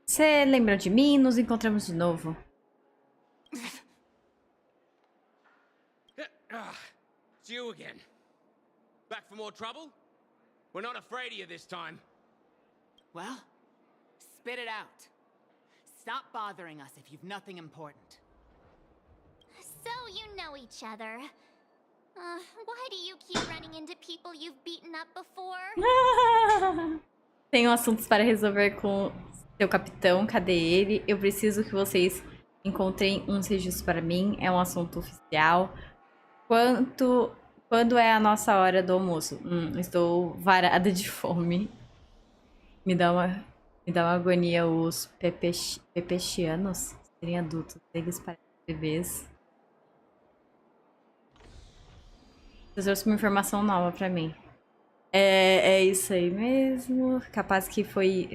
Você lembra de mim? Nos encontramos de novo. It's you again. Back for more trouble? We're not afraid of you this time. Well, spit it out. Stop bothering us if you've nothing important. So you know each other. Why do you keep running into people you've beaten up before? Tenho assuntos para resolver com seu capitão. Cadê ele? Eu preciso que vocês encontrem uns registros para mim. É um assunto oficial. Quando é a nossa hora do almoço? Estou varada de fome. Me dá uma agonia os pepechianos serem adultos. Eles parecem bebês. Você trouxe uma informação nova pra mim. É isso aí mesmo. Capaz que foi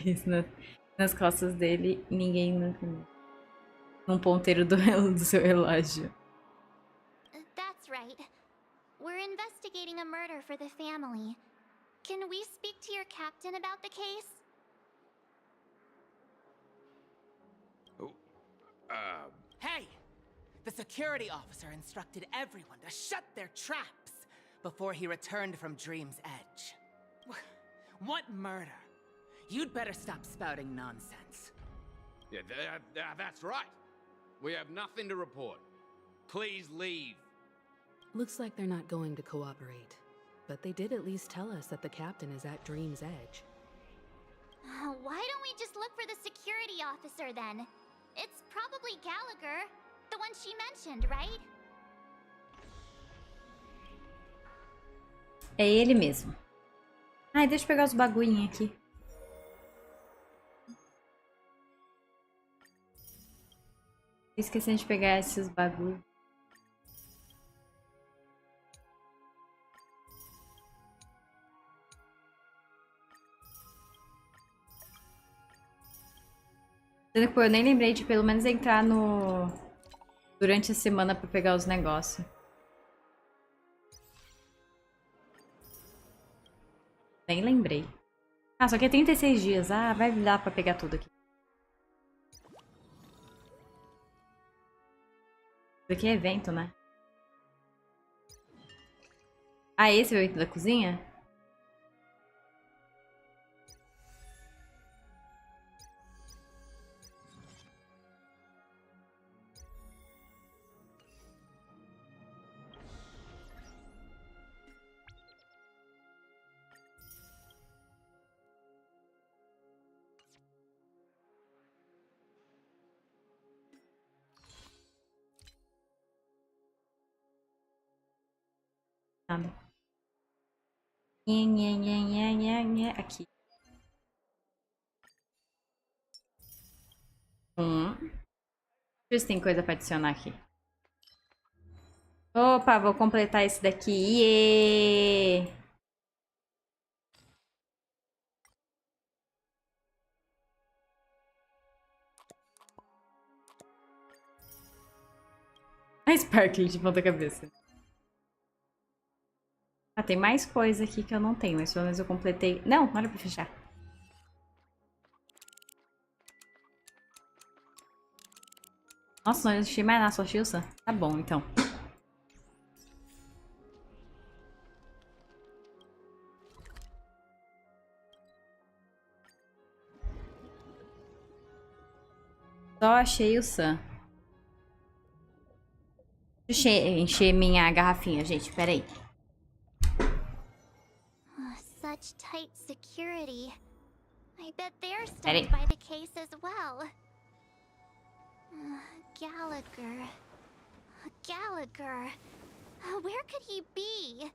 isso nas costas dele. Ninguém nunca. Num ponteiro do seu relógio. That's right. We're investigating a murder for the family. Can we speak to your captain about the case? Hey! The security officer instructed everyone to shut their traps before he returned from Dream's Edge. What murder? You'd better stop spouting nonsense. Yeah, that's right. We have nothing to report. Please leave. Looks like they're not going to cooperate. But they did at least tell us that the captain is at Dream's Edge. Why don't we just look for the security officer then? It's probably Gallagher, the one she mentioned, right? É ele mesmo. Ai, deixa eu pegar os bagulhinhos aqui. Esqueci de pegar esses bagulhos. Pô, eu nem lembrei de pelo menos entrar no... durante a semana pra pegar os negócios. Nem lembrei. Ah, só que é 36 dias. Ah, vai dar pra pegar tudo aqui. Isso aqui é evento, né? Ah, esse é o evento da cozinha? nada. Nhê. Aqui. Deixa eu ver se tem coisa pra adicionar aqui. Opa, vou completar esse daqui. Iê! A Sparkle de ponta cabeça. Ah, tem mais coisa aqui que eu não tenho, mas pelo menos eu completei. Não, olha pra fechar. Nossa, não achei mais nada, só Chilsa? Tá bom, então. Só achei o Sam. Deixa eu encher minha garrafinha, gente. Peraí. Such tight security. I bet they're stunned by the case as well. Gallagher. Where could he be?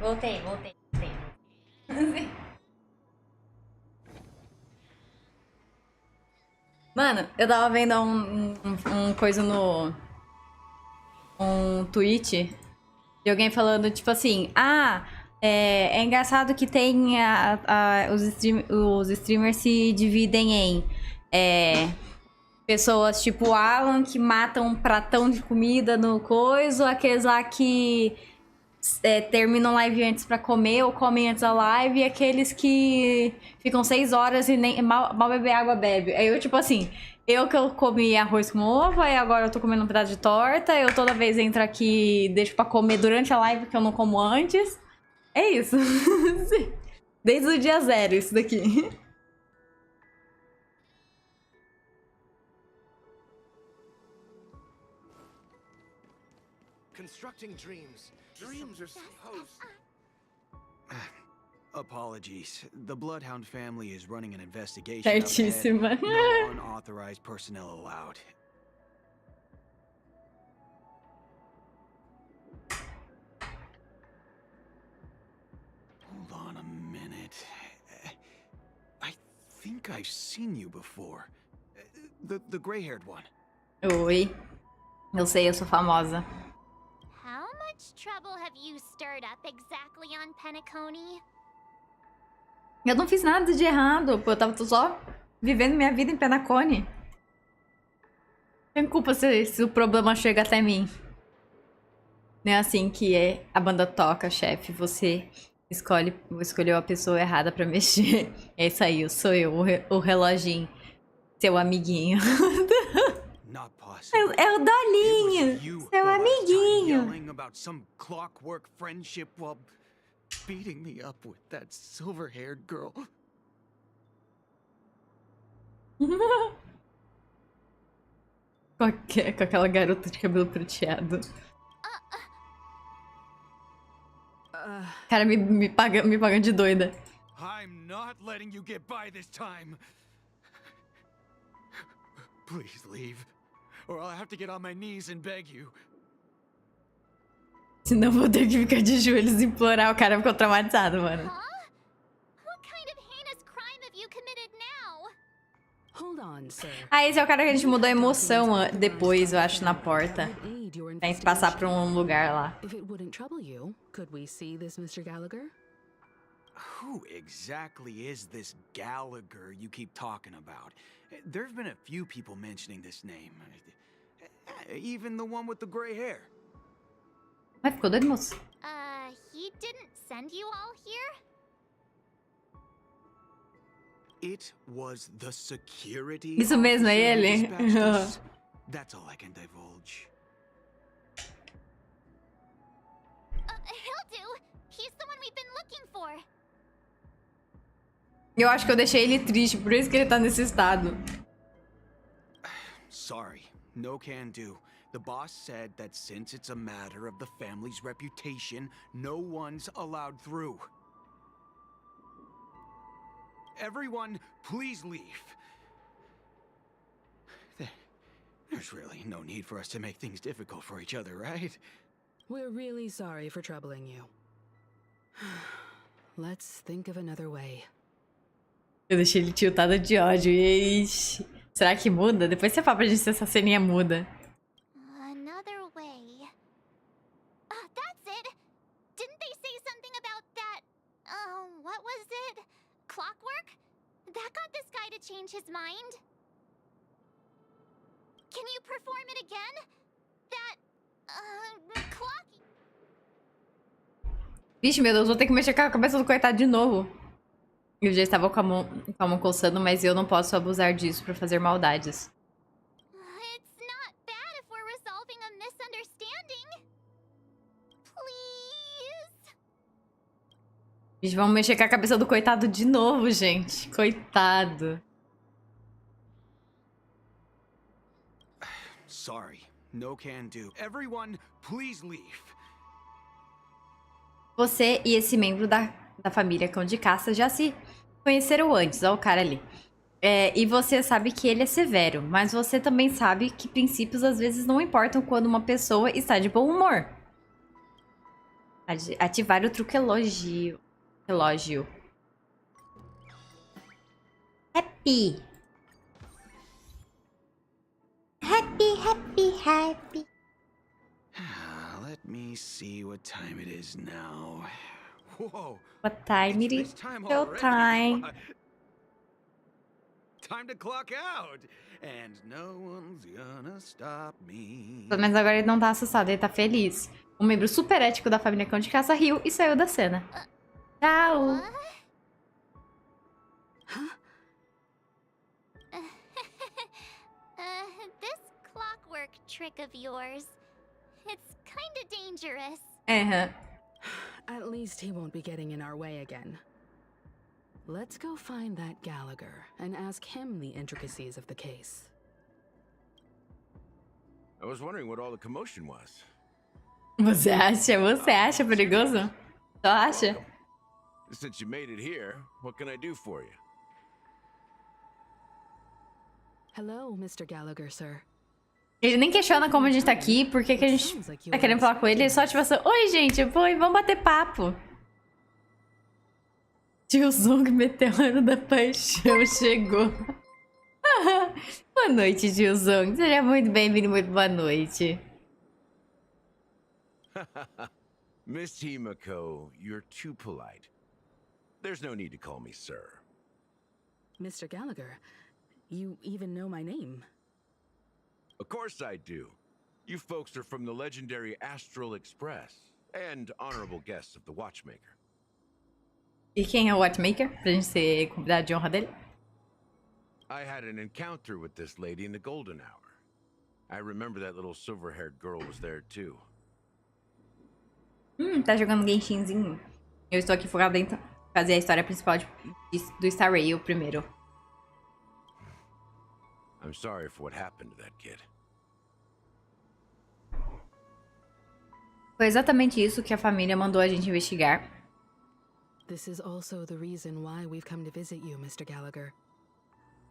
Voltei. Mano, eu tava vendo um coisa no... Um tweet de alguém falando, tipo assim... é engraçado que tem os streamers se dividem em... pessoas tipo Alan que matam um pratão de comida no coisa, aqueles lá que terminam live antes pra comer ou comem antes da live, e aqueles que ficam 6 horas e nem mal beber água bebe. Aí eu, tipo assim, que eu comi arroz com ovo, aí agora eu tô comendo um pedaço de torta, eu toda vez entro aqui e deixo pra comer durante a live que eu não como antes. É isso. Desde o dia 0, isso daqui. Constructing dreams. Dreams are supposed... Apologies. The Bloodhound family is running an investigation. Certíssima. No unauthorized personnel allowed. Hold on a minute. I think I've seen you before. The gray-haired one. Oi. Eu sei, eu sou famosa. How much trouble have you stirred up exactly on Penacony? Eu não fiz nada de errado, pô. Eu tava só vivendo minha vida em Penacony. Tem culpa se o problema chega até mim. Não é assim que a banda toca, chefe. Você escolheu a pessoa errada pra mexer. É isso aí, sou eu, o reloginho. Seu amiguinho. É o Dolinho, seu amiguinho. Beating me up with that silver-haired girl. Com aquela garota de cabelo prateado. Cara, me paga de doida. I'm not letting you get by this time. Please leave, or I'll have to get on my knees and beg you. Senão vou ter que ficar de joelhos e implorar. O cara ficou traumatizado, mano. Ah, esse é o cara que a gente mudou a emoção depois, eu acho, na porta. Tem que passar pra um lugar lá. Who exactly is this Gallagher you keep talking about? There've been a few people mentioning this name. Even the one with the gray hair. Mas ficou doido, moço. He didn't send you all here? It was the security. Isso mesmo, é ele? That's all I can divulge. He'll do. He's the one we've been looking for. Eu acho que eu deixei ele triste, por isso que ele tá nesse estado. Sorry, no can do. The boss said that since it's a matter of the family's reputation, no one's allowed through. Everyone, please leave. There's really no need for us to make things difficult for each other, right? We're really sorry for troubling you. Let's think of another way. Eu deixei ele tiltado de ódio. Ixi. Será que muda? Depois você fala pra gente se essa ceninha muda. Another way. That's it. Didn't they say something about that? What was it? Clockwork? That got this guy to change his mind. Can you perform it again? That, clock... Vixe, meu Deus, vou ter que mexer com a cabeça do coitado de novo. Eu já estava com a mão coçando, mas eu não posso abusar disso pra fazer maldades. It's not bad if we're resolving a misunderstanding. Please. Vixe, vamos mexer com a cabeça do coitado de novo, gente. Coitado. Sorry, no can do. Everyone, please leave. Você e esse membro da família Cão de Caça já se conheceram antes, ó o cara ali. E você sabe que ele é severo, mas você também sabe que princípios às vezes não importam quando uma pessoa está de bom humor. Ativar o truque elogio. Relógio. Happy. Happy. Let me see what time it is now. Whoa. What time it is? It's time Show already. time. Time to clock out. And no one's gonna stop me. Pelo menos agora ele não tá assustado, ele tá feliz. Um membro super ético da família Cão de Caça riu e saiu da cena. Tchau! This clockwork trick of yours, it's kinda dangerous. At least he won't be getting in our way again. Let's go find that Gallagher and ask him the intricacies of the case. I was wondering what all the commotion was. Você acha perigoso? Só acha? Since you made it here, what can I do for you? Hello, Mr. Gallagher, sir. Ele nem questiona como a gente tá aqui, por que a gente tá querendo falar com ele. Ele só tipo assim, oi gente, vamos bater papo. Tio Zong, meteoro da paixão, chegou. Boa noite, tio Zong. Seja muito bem-vindo, muito boa noite. Miss Himako, you're too polite. There's no need to call me sir. Mr. Gallagher, you even know my name. Of course I do. You folks are from the legendary Astral Express and honorable guests of the Watchmaker. E quem é o Watchmaker? Pra gente ser convidado de honra dele? I had an encounter with this lady in the golden hour. I remember that little silver-haired girl was there too. Tá jogando Genshinzinho. Eu estou aqui focado em fazer a história principal do Star Rail primeiro. I'm sorry for what happened to that kid. Foi exatamente isso que a família mandou a gente investigar. This is also the reason why we've come to visit you, Mr. Gallagher.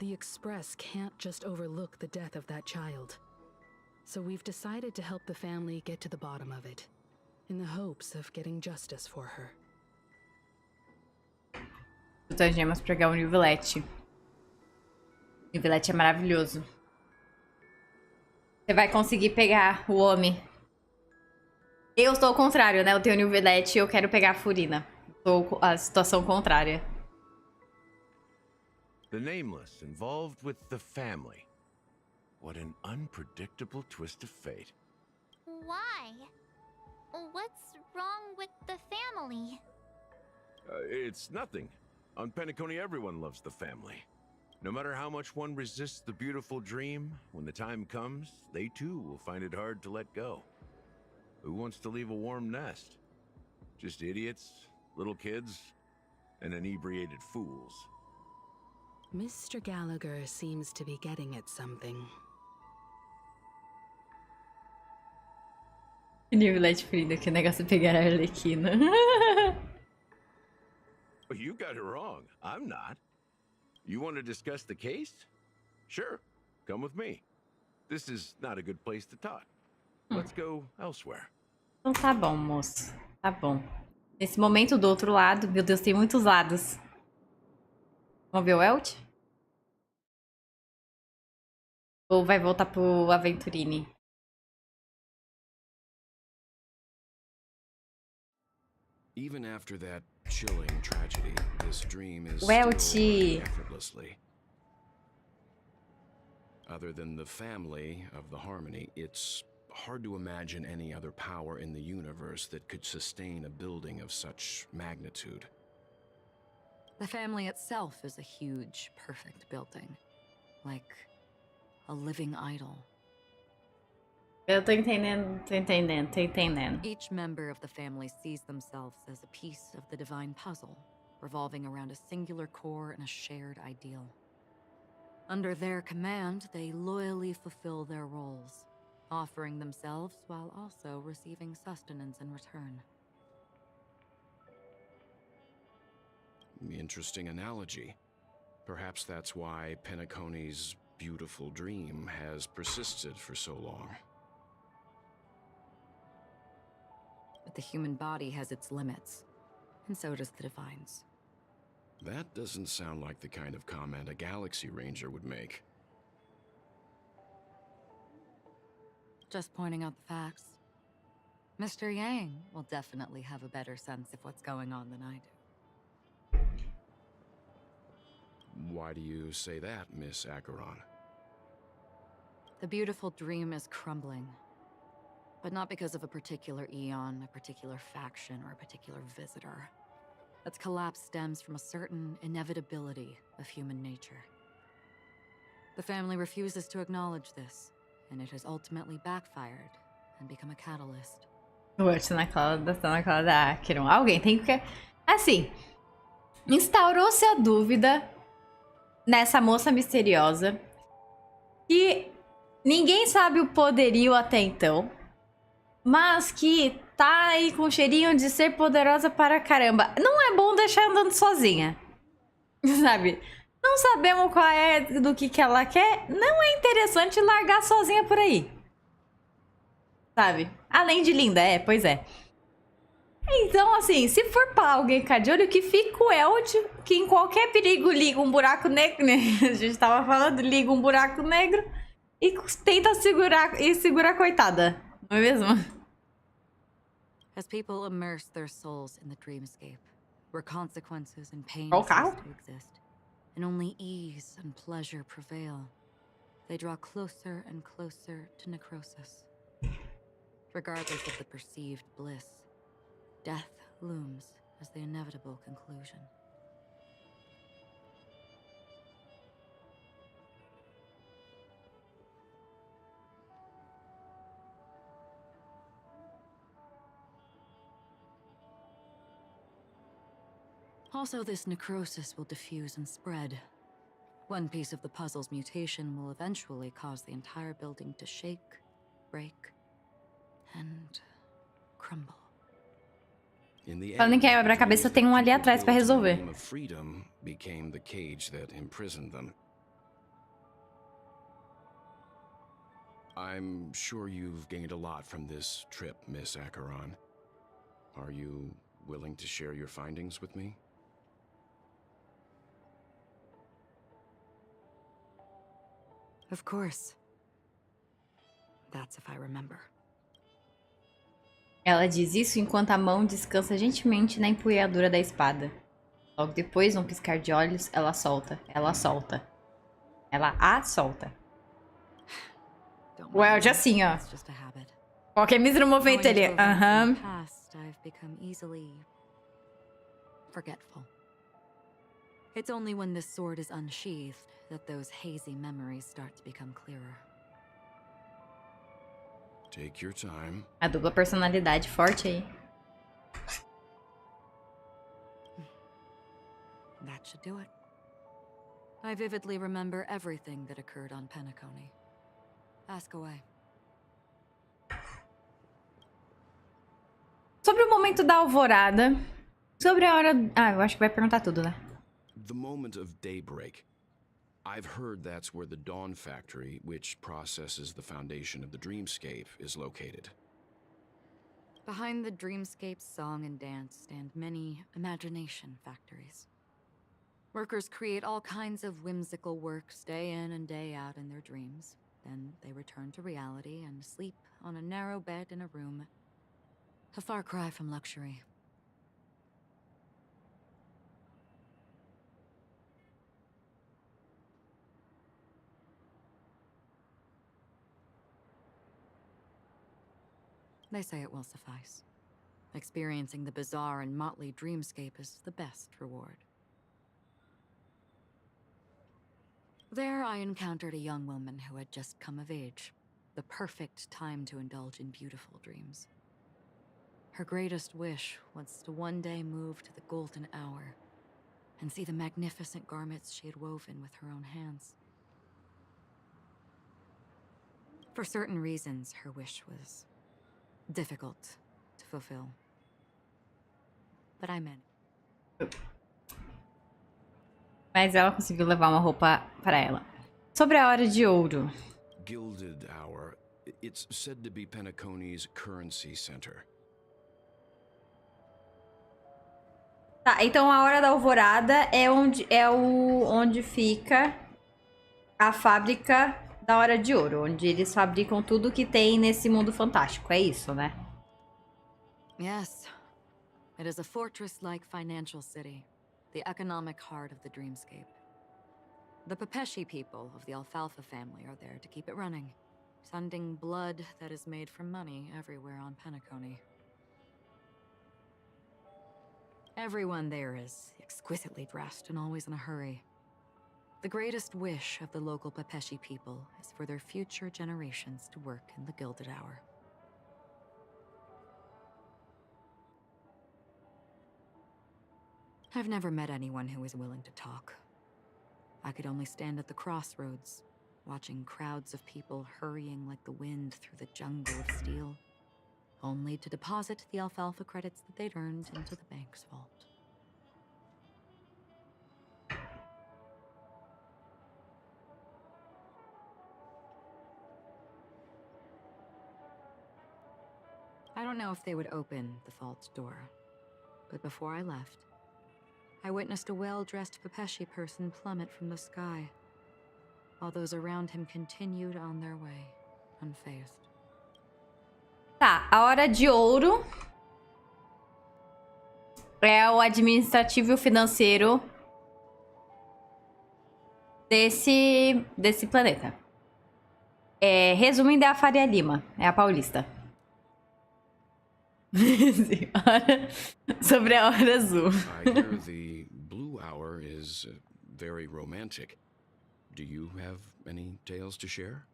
The Express can't just overlook the death of that child. So we've decided to help the family get to the bottom of it, in the hopes of getting justice for her. As gemas pra pegar o Nivelete. Nivelete é maravilhoso. Você vai conseguir pegar o homem. Eu estou ao contrário, né? Eu tenho o Nivelete e eu quero pegar a Furina. Estou a situação contrária. The Nameless involved with the family. What an unpredictable twist of fate. Why? What's wrong with the family? It's nothing. On Penacony, everyone loves the family. No matter how much one resists the beautiful dream, when the time comes, they too will find it hard to let go. Who wants to leave a warm nest? Just idiots, little kids, and inebriated fools. Mr. Gallagher seems to be getting at something. Nivelete Frida, que negócio de pegar a Arlequina. You got it wrong. I'm not. You want to discuss the case? Sure. Come with me. This is not a good place to talk. Let's go elsewhere. Então tá bom, moço. Tá bom. Nesse momento do outro lado, meu Deus, tem muitos lados. Vamos ver o Elt? Ou vai voltar pro Aventurine? Even after that chilling tragedy, this dream is Welty. still effortlessly. Other than the family of the Harmony, it's hard to imagine any other power in the universe that could sustain a building of such magnitude. The family itself is a huge, perfect building. Like a living idol. Eu tô entendendo. Each member of the family sees themselves as a piece of the divine puzzle, revolving around a singular core and a shared ideal. Under their command, they loyally fulfill their roles, offering themselves while also receiving sustenance in return. Interesting analogy. Perhaps that's why Penacony's beautiful dream has persisted for so long. But the human body has its limits, and so does the Divine's. That doesn't sound like the kind of comment a Galaxy Ranger would make. Just pointing out the facts. Mr. Yang will definitely have a better sense of what's going on than I do. Why do you say that, Miss Acheron? The beautiful dream is crumbling. But not because of a particular eon, a particular faction, or a particular visitor. Its collapse stems from a certain inevitability of human nature. The family refuses to acknowledge this, and it has ultimately backfired and become a catalyst. Tá na cola da Acheron. Alguém tem que... Assim, instaurou-se a dúvida nessa moça misteriosa que ninguém sabe o poderio até então, mas que tá aí com cheirinho de ser poderosa para caramba. Não é bom deixar andando sozinha, sabe? Não sabemos qual é do que ela quer. Não é interessante largar sozinha por aí, sabe? Além de linda, pois é. Então, assim, se for pra alguém ficar de olho, que fica o Eld, que em qualquer perigo liga um buraco negro, né? A gente tava falando, liga um buraco negro e tenta segurar a coitada, não é mesmo? As people immerse their souls in the dreamscape, where consequences and pain Oh, cease to exist, and only ease and pleasure prevail, they draw closer and closer to necrosis. Regardless of the perceived bliss, death looms as the inevitable conclusion. Also, this necrosis will diffuse and spread. One piece of the puzzle's mutation will eventually cause the entire building to shake, break, and crumble. Falando em quebra-cabeça, tem ali atrás pra resolver. The freedom became the cage that imprisoned them. I'm sure you've gained a lot from this trip, Miss Acheron. Are you willing to share your findings with me? Of course. That's if I remember. Ela diz isso enquanto a mão descansa gentilmente na empunhadura da espada. Logo depois, num piscar de olhos, ela solta. Ela solta. Ela a solta. O Eld assim, ó. Qualquer mísero movimento ele... Aham. I've become easily forgetful. It's only when this sword is unsheathed that those hazy memories start to become clearer. Take your time. A dupla personalidade forte aí. That should do it. I vividly remember everything that occurred on Penacony. Ask away. Sobre o momento da alvorada. Sobre a hora... Ah, eu acho que vai perguntar tudo, né? The moment of daybreak. I've heard that's where the Dawn Factory, which processes the foundation of the dreamscape, is located. Behind the dreamscape's song and dance stand many imagination factories. Workers create all kinds of whimsical works day in and day out in their dreams. Then they return to reality and sleep on a narrow bed in a room. A far cry from luxury. They say it will suffice. Experiencing the bizarre and motley dreamscape is the best reward. There I encountered a young woman who had just come of age. The perfect time to indulge in beautiful dreams. Her greatest wish was to one day move to the golden hour and see the magnificent garments she had woven with her own hands. For certain reasons, her wish was difficult to fulfill. But I meant it. Mas ela conseguiu levar uma roupa para ela. Sobre a hora de ouro. Gilded Hour. It's said to be Penacony's currency center. Tá, então a Hora da Alvorada é onde fica a fábrica da Hora de Ouro, onde eles fabricam tudo que tem nesse mundo fantástico, é isso, né? Yes. It is a fortress-like financial city, the economic heart of the dreamscape. The Pepeshi people of the Alfalfa family are there to keep it running, sending blood that is made from money everywhere on Penacony. Everyone there is exquisitely dressed and always in a hurry. The greatest wish of the local Pepeshi people is for their future generations to work in the Gilded Hour. I've never met anyone who is willing to talk. I could only stand at the crossroads, watching crowds of people hurrying like the wind through the jungle of steel, only to deposit the alfalfa credits that they'd earned into the bank's vault. I don't know if they would open the vault's door, but before I left, I witnessed a well-dressed Pepeshi person plummet from the sky, while those around him continued on their way, unfazed. Tá, a Hora de Ouro é o administrativo e o financeiro desse planeta. Resumindo, é a Faria Lima, é a Paulista. Sobre a Hora Azul. I hear the blue hour is very romantic. Do you have any tales to share?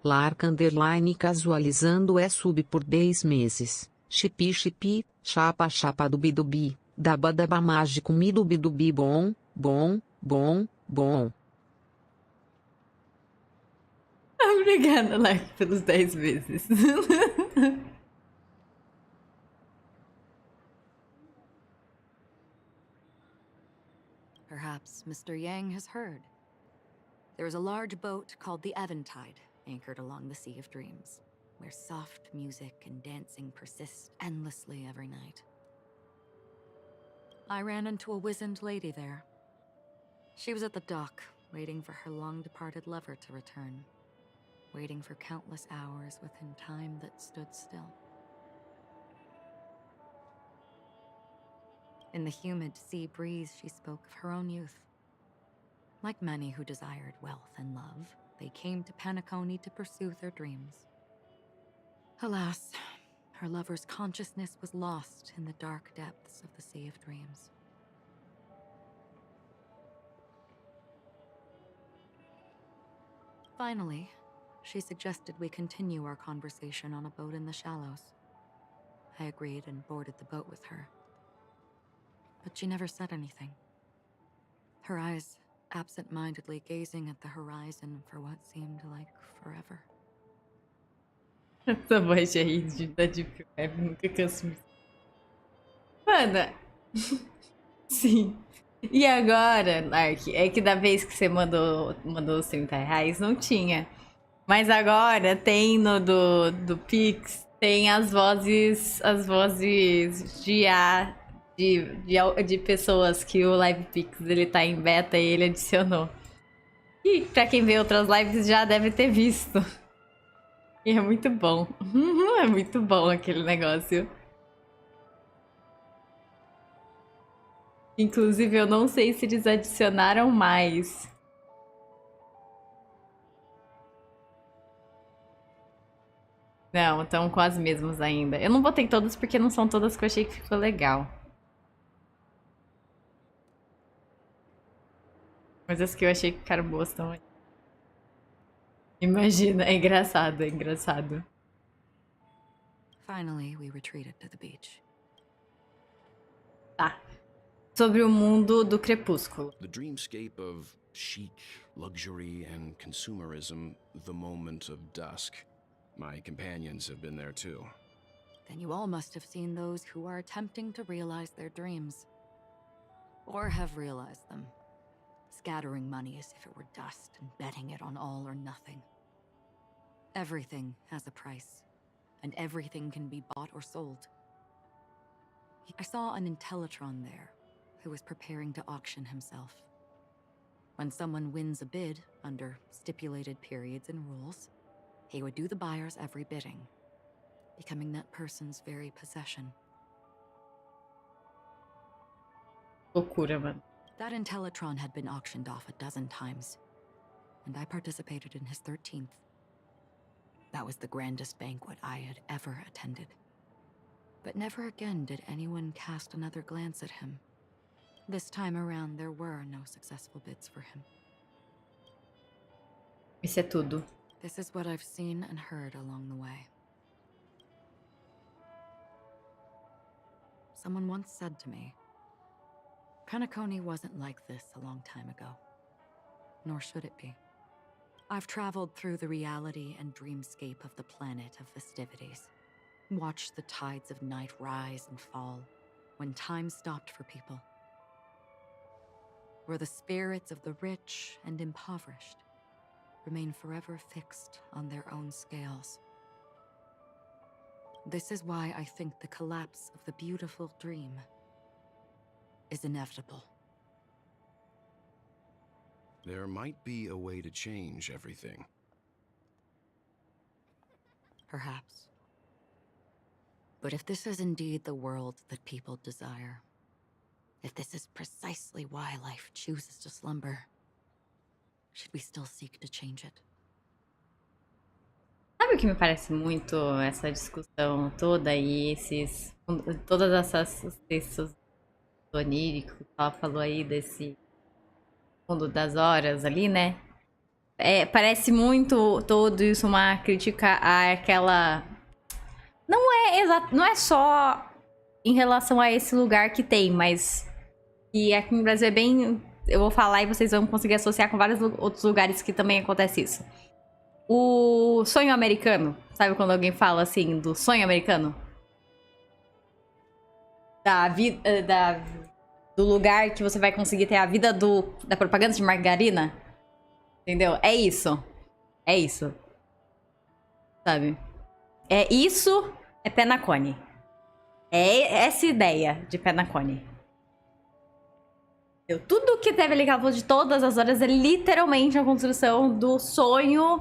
Lark underline casualizando é sub por 10 meses. Chipi chipi, chapa chapa dubi, daba mágico mi dubi bom, bom, bom, bom. Obrigada, Lark, pelos 10 vezes. Perhaps Mr. Yang has heard. There is a large boat called the Eventide, anchored along the Sea of Dreams, where soft music and dancing persist endlessly every night. I ran into a wizened lady there. She was at the dock, waiting for her long-departed lover to return, waiting for countless hours within time that stood still. In the humid sea breeze, she spoke of her own youth. Like many who desired wealth and love, they came to Penacony to pursue their dreams. Alas, her lover's consciousness was lost in the dark depths of the Sea of Dreams. Finally, she suggested we continue our conversation on a boat in the shallows. I agreed and boarded the boat with her. But she never said anything. Her eyes absent-mindedly gazing at the horizon for what seemed like forever. Essa voz aí da Deep Web nunca canso me. Mano, sim. E agora, Lark, é que da vez que você mandou os 30 reais, não tinha. Mas agora tem no do Pix, tem as vozes de pessoas que o Live Pix ele tá em beta e ele adicionou. E pra quem vê outras lives já deve ter visto. E é muito bom. É muito bom aquele negócio. Inclusive, eu não sei se eles adicionaram mais. Não, estão com as mesmas ainda. Eu não botei todas porque não são todas que eu achei que ficou legal. Mas as que eu achei que ficaram boas estão aí. Imagina, é engraçado, é engraçado. Finally, we retreated to the beach. Tá. Sobre o mundo do crepúsculo. The dreamscape of chic, luxury, and consumerism, the moment of dusk. My companions have been there too. Then you all must have seen those who are attempting to realize their dreams. Or have realized them. Scattering money as if it were dust and betting it on all or nothing. Everything has a price, and everything can be bought or sold. I saw an Intellitron there, who was preparing to auction himself. When someone wins a bid under stipulated periods and rules, he would do the buyer's every bidding, becoming that person's very possession. Loucura, mano. That Intellitron had been auctioned off a dozen times, and I participated in his 13th. That was the grandest banquet I had ever attended. But never again did anyone cast another glance at him. This time around, there were no successful bids for him. Isso é tudo. This is what I've seen and heard along the way. Someone once said to me, Penacony wasn't like this a long time ago. Nor should it be. I've traveled through the reality and dreamscape of the planet of festivities. Watched the tides of night rise and fall when time stopped for people. Where the spirits of the rich and impoverished remain forever fixed on their own scales. This is why I think the collapse of the beautiful dream is inevitable. There might be a way to change everything. Perhaps. But if this is indeed the world that people desire, if this is precisely why life chooses to slumber, should we still seek to change it? Sabe o que me parece muito essa discussão toda e todas essas textos oníricos que ela falou aí desse mundo das horas ali, né? Parece muito todo isso uma crítica àquela... Não é só em relação a esse lugar que tem, mas que aqui no Brasil é bem... Eu vou falar e vocês vão conseguir associar com vários outros lugares que também acontece isso. O sonho americano. Sabe quando alguém fala assim do sonho americano? Do lugar que você vai conseguir ter a vida da propaganda de margarina. Entendeu? É isso. É isso. Sabe? Isso é Penacony. É essa ideia de Penacony. Tudo que teve ali que ela falou de todas as horas é literalmente a construção do sonho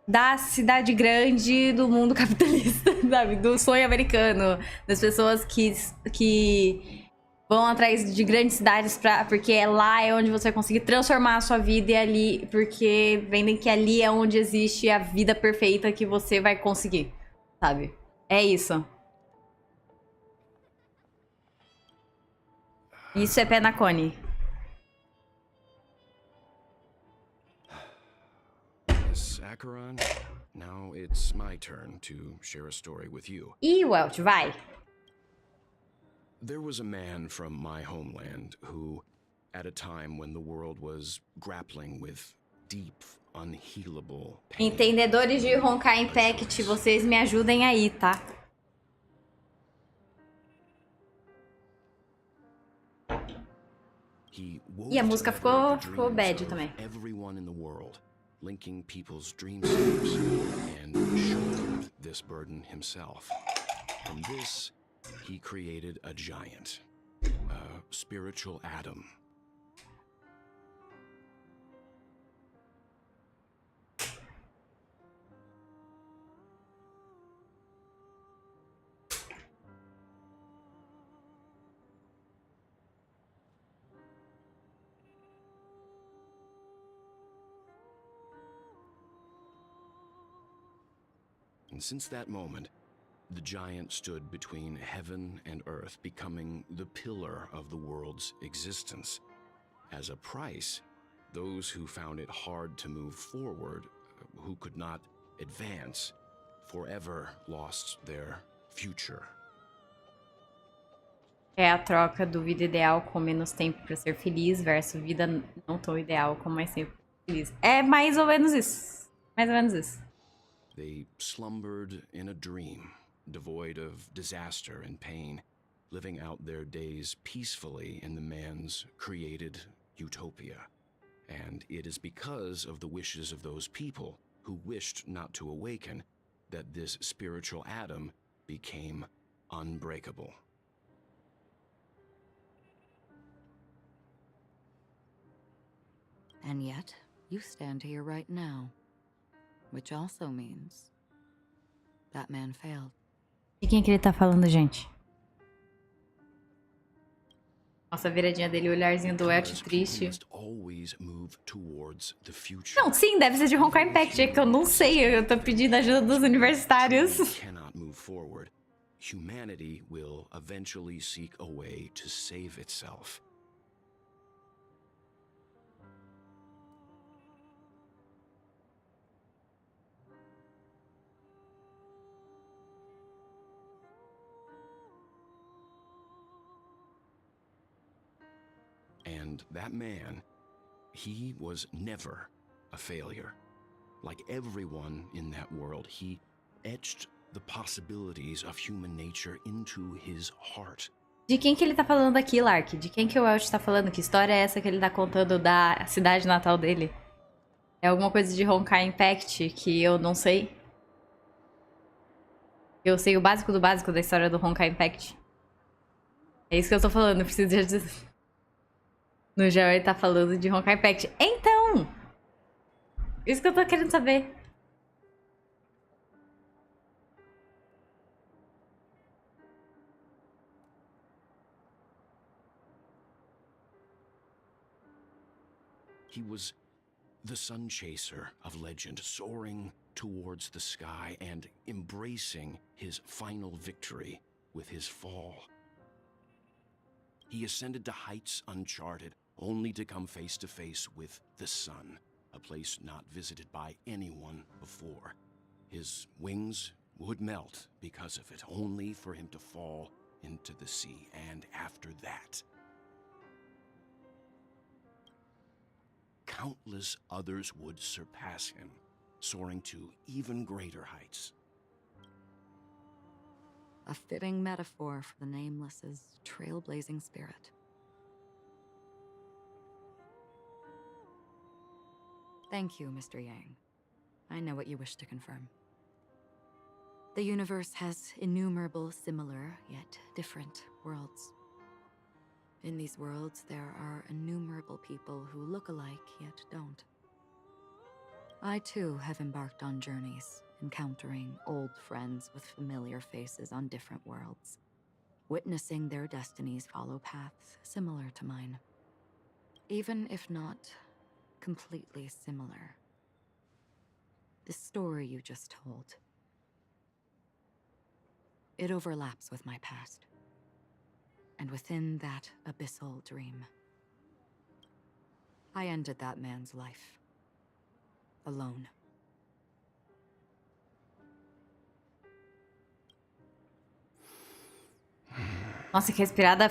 da cidade grande do mundo capitalista, sabe? Do sonho americano. Das pessoas que vão atrás de grandes cidades porque lá é onde você vai conseguir transformar a sua vida e ali... Porque vendem que ali é onde existe a vida perfeita que você vai conseguir, sabe? É isso. Isso é Penacony. Acheron, now it's my turn to share a story with you. Welt, vai. There was a man from my homeland who, at a time when the world was grappling with deep, unhealable pain... Entendedores de Honkai Impact, vocês me ajudem aí, tá? E a música ficou bad também. Everyone in the world, linking people's dreamscapes, and shouldered this burden himself. From this, he created a giant, a spiritual atom. And since that moment, the giant stood between heaven and earth, becoming the pillar of the world's existence. As a price, those who found it hard to move forward, who could not advance, forever lost their future. É a troca do vida ideal com menos tempo para ser feliz versus vida não tão ideal com mais tempo feliz. É mais ou menos isso. Mais ou menos isso. They slumbered in a dream, devoid of disaster and pain, living out their days peacefully in the man's created utopia. And it is because of the wishes of those people who wished not to awaken, that this spiritual atom became unbreakable. And yet, you stand here right now. Which also means that man failed. De quem que ele tá falando, gente? Nossa, a viradinha dele, o olharzinho do Elch triste. Não, sim, deve ser de Honkai Impact, é que eu não sei, eu tô pedindo ajuda dos universitários. Humanity will eventually seek a way to save itself. And that man, he was never a failure. Like everyone in that world, he etched the possibilities of human nature into his heart. De quem que ele tá falando aqui, Lark? De quem que o Elch tá falando? Que história é essa que ele tá contando da cidade natal dele? É alguma coisa de Honkai Impact que eu não sei? Eu sei o básico do básico da história do Honkai Impact. É isso que eu tô falando, eu preciso de... No geral, ele tá falando de Honkai Impact. Então! Isso que eu tô querendo saber. He was the sun chaser of legend, soaring towards the sky and embracing his final victory with his fall. He ascended to heights uncharted, only to come face to face with the sun, a place not visited by anyone before. His wings would melt because of it, only for him to fall into the sea, and after that, countless others would surpass him, soaring to even greater heights. A fitting metaphor for the Nameless's trailblazing spirit. Thank you, Mr. Yang. I know what you wish to confirm. The universe has innumerable similar, yet different worlds. In these worlds, there are innumerable people who look alike, yet don't. I, too, have embarked on journeys, encountering old friends with familiar faces on different worlds, witnessing their destinies follow paths similar to mine. Even if not completely similar. The story you just told, it overlaps with my past. And within that abyssal dream, I ended that man's life. Alone. Nossa, que respirada...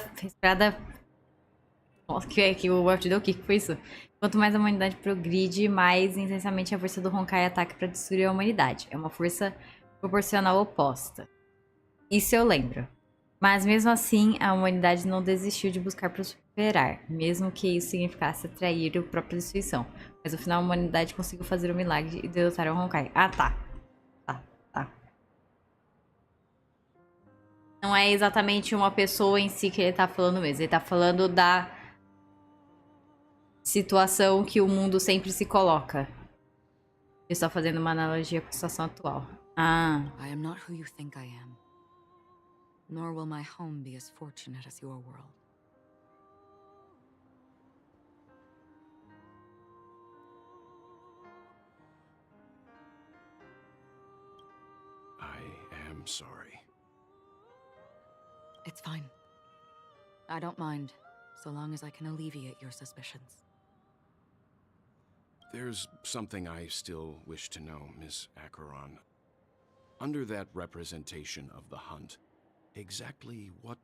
Nossa, que o Elch deu? O que foi isso? Quanto mais a humanidade progride, mais intensamente a força do Honkai ataca para destruir a humanidade. É uma força proporcional oposta. Isso eu lembro. Mas mesmo assim, a humanidade não desistiu de buscar prosperar, mesmo que isso significasse atrair a própria destruição. Mas no final a humanidade conseguiu fazer o milagre e derrotar o Honkai. Ah, tá. Tá. Não é exatamente uma pessoa em si que ele tá falando mesmo. Ele tá falando da situação que o mundo sempre se coloca. Ele está fazendo uma analogia com a situação atual. Ah. I am not who you think I am. Nor will my home be as fortunate as your world. I am sorry. It's fine. I don't mind, so long as I can alleviate your suspicions. There's something I still wish to know, Miss Acheron. Under that representation of the hunt, exactly what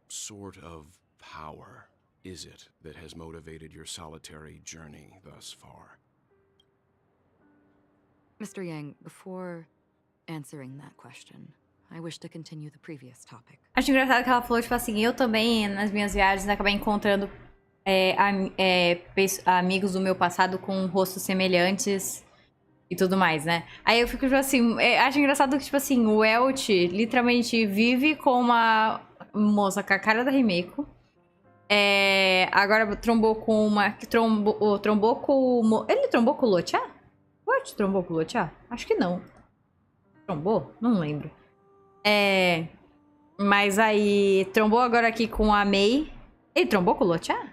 sort of power is it that has motivated your solitary journey thus far? Mr. Yang, before answering that question, I wish to continue the previous topic. Acho engraçado que ela falou, tipo assim, eu também, nas minhas viagens, acabei encontrando amigos do meu passado com rostos semelhantes e tudo mais, né? Aí eu fico, tipo assim, acho engraçado que, tipo assim, o Elt literalmente vive com uma moça com a cara da Rimeko. Agora trombou com uma... Trombou com... Ele trombou com o Lotia? O Elt trombou com o Lotia? Acho que não. Trombou? Não lembro. Mas aí, trombou agora aqui com a Mei. Ele trombou com o Lotia?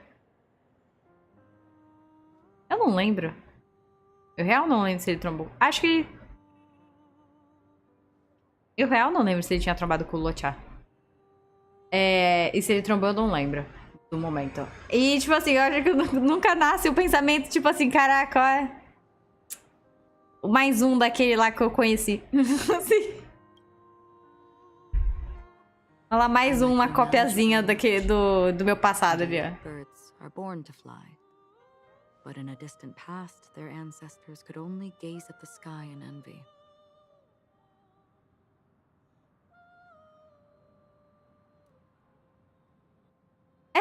Eu não lembro. Eu real não lembro se ele trombou. Acho que... Eu real não lembro se ele tinha trombado com o Lotia. E se ele trombou, eu não lembro do momento. E, tipo assim, eu acho que nunca nasce o pensamento, tipo assim, caraca, ó. Mais um daquele lá que eu conheci. Assim. Olha lá, mais uma copiazinha do meu passado ali, ó. Birds are born to fly. But in a distant past, their ancestors could only gaze at the sky in envy.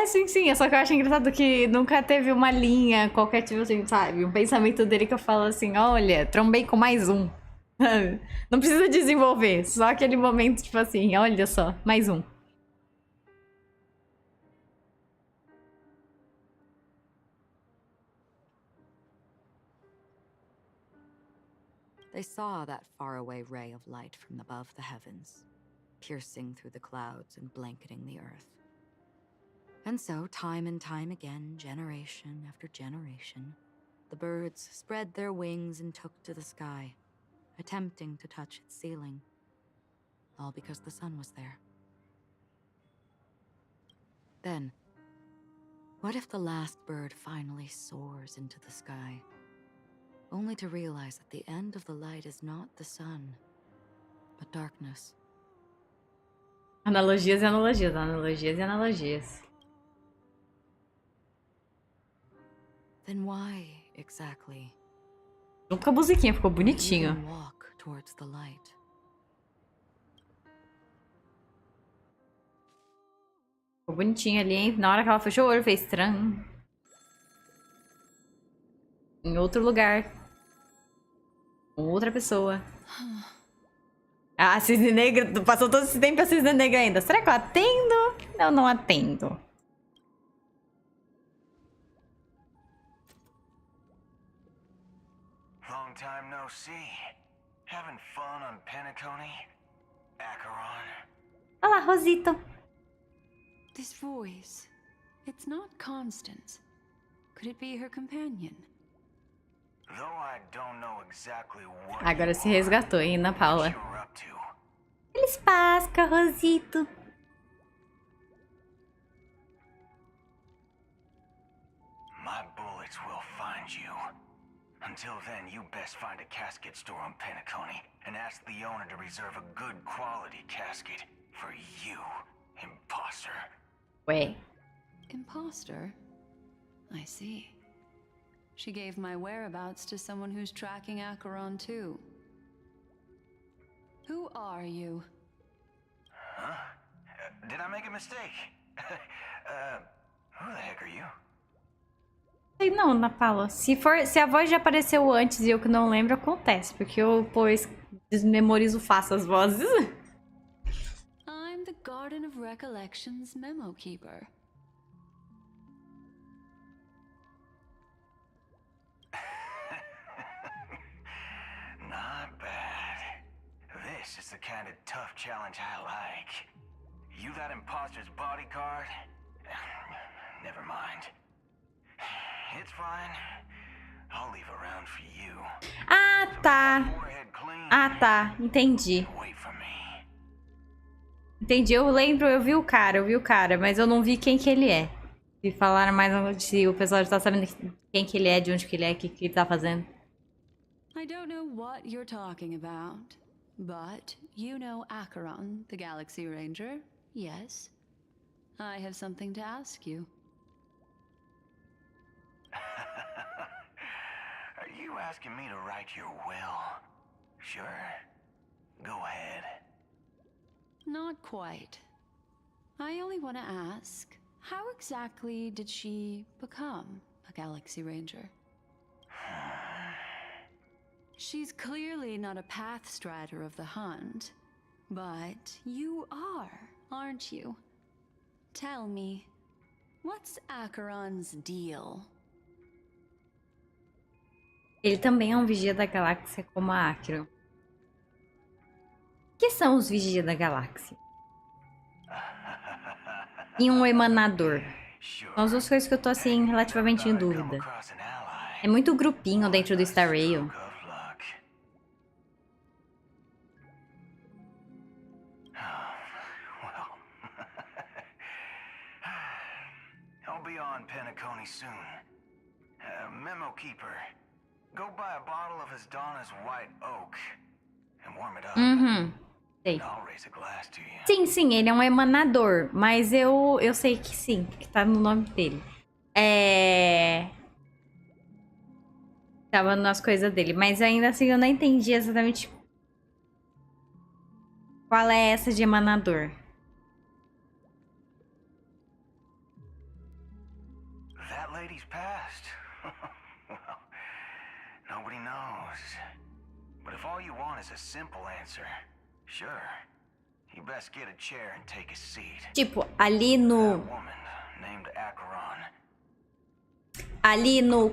Sim. Só que eu acho engraçado que nunca teve uma linha, qualquer tipo assim, sabe? Um pensamento dele que eu falo assim, olha, trombei com mais um. Não precisa desenvolver, só aquele momento, tipo assim, olha só, mais um. They saw that faraway ray of light from above the heavens, piercing through the clouds and blanketing the earth. And so, time and time again, generation after generation, the birds spread their wings and took to the sky, attempting to touch its ceiling, all because the sun was there. Then, what if the last bird finally soars into the sky, only to realize that the end of the light is not the sun, but darkness? Analogias e analogias, analogias e analogias. Then why, exactly? Junto com a musiquinha, ficou bonitinho. Walk towards the light. Ficou bonitinho ali, hein? Na hora que ela fechou o olho, fez estranho. Em outro lugar. Com outra pessoa. A cisne negra, passou todo esse tempo a cisne negra ainda. Será que eu atendo? Não, não atendo. Long time no see. Having fun on Penacony? Acheron? Olá, Rosito. This voice, it's not Constance. Could it be her companion? Though I don't know exactly what Agora se resgatou, hein, Ana Paula. Feliz Páscoa, Rosito. My bullets will find you. Until then, you best find a casket store on Penacony and ask the owner to reserve a good quality casket for you, imposter. Wait. Imposter? I see. She gave my whereabouts to someone who's tracking Acheron too. Who are you? Huh? Did I make a mistake? Who the heck are you? Sei não, Ana Paula. Se a voz já apareceu antes e eu que não lembro, acontece. Porque eu, pois, desmemorizo fácil as vozes. I'm the Garden of Recollection's memo keeper. Not bad. This is the kind of tough challenge I like. You that imposter's bodyguard? Never mind. It's fine. I'll leave a round for you. Ah, tá. Ah, tá. Entendi. Entendi. Eu lembro, eu vi o cara, mas eu não vi quem que ele é. Se falaram mais, se o pessoal já tá sabendo quem que ele é, de onde que ele é, o que ele tá fazendo. I don't know what you're talking about, but you know Acheron, the Galaxy Ranger, yes? I have something to ask you. Are you asking me to write your will? Sure. Go ahead. Not quite. I only want to ask, how exactly did she become a Galaxy Ranger? She's clearly not a path strider of the hunt, but you are, aren't you? Tell me, what's Acheron's deal? Ele também é um vigia da galáxia como a Acheron. O que são os vigias da galáxia? E um emanador. São as duas coisas que eu tô assim relativamente em dúvida. É muito grupinho dentro do Star Rail. I'll be on Penacony soon. Memo keeper. Go buy a bottle of his Donna's White Oak and warm it up. Sei. I'll raise a glass to you. Sim, sim, ele é um emanador, mas eu sei que sim, que tá no nome dele. Tava nas coisas dele, mas ainda assim eu não entendi exatamente qual é essa de emanador. That lady's passed. Well, nobody knows. But if all you want is a simple answer, sure. You best get a chair and take a seat. Tipo, ali no...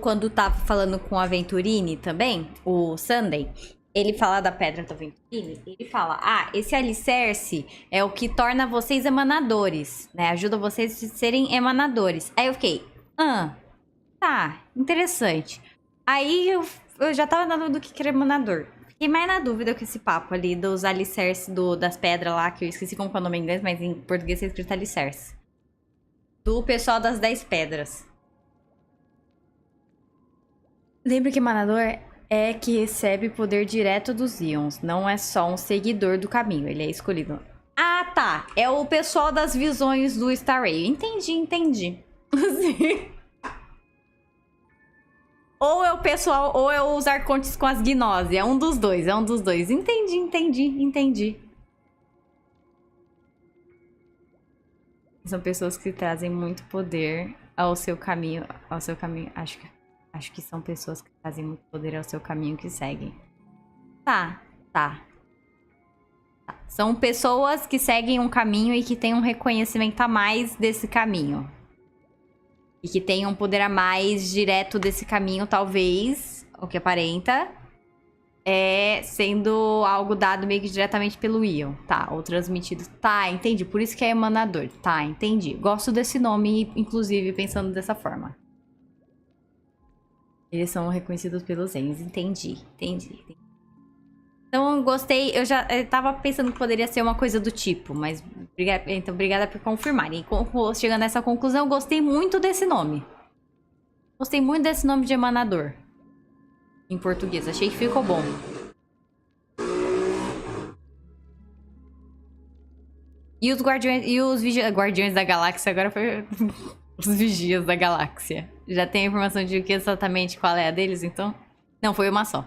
Quando tava falando com o Aventurine também, o Sunday, ele fala da Pedra do Aventurine, ele fala, esse alicerce é o que torna vocês emanadores, né? Ajuda vocês a serem emanadores. Aí eu fiquei, tá, interessante. Aí eu já tava na dúvida do que era emanador. Fiquei mais na dúvida com esse papo ali dos alicerces das pedras lá, que eu esqueci como é o nome em inglês, mas em português é escrito alicerce. Do pessoal das 10 pedras. Lembra que emanador é que recebe poder direto dos íons, não é só um seguidor do caminho, ele é escolhido. Ah, tá, é o pessoal das visões do Star Rail. Entendi. Ou é o pessoal, ou é os arcontes com as gnoses. É um dos dois. Entendi. São pessoas que trazem muito poder ao seu caminho. Acho que são pessoas que trazem muito poder ao seu caminho que seguem. Tá. São pessoas que seguem um caminho e que têm um reconhecimento a mais desse caminho. E que tenham um poder a mais direto desse caminho, talvez, o que aparenta, sendo algo dado meio que diretamente pelo Ion, tá? Ou transmitido. Tá, entendi. Por isso que é emanador. Tá, entendi. Gosto desse nome, inclusive, pensando dessa forma. Eles são reconhecidos pelos Ents. Entendi. Então, gostei. Eu tava pensando que poderia ser uma coisa do tipo, mas obrigada por confirmar. E chegando a essa conclusão, eu gostei muito desse nome. Gostei muito desse nome de emanador. Em português. Achei que ficou bom. E os guardiões da galáxia agora foi os vigias da galáxia. Já tem a informação de exatamente qual é a deles, então? Não, foi uma só.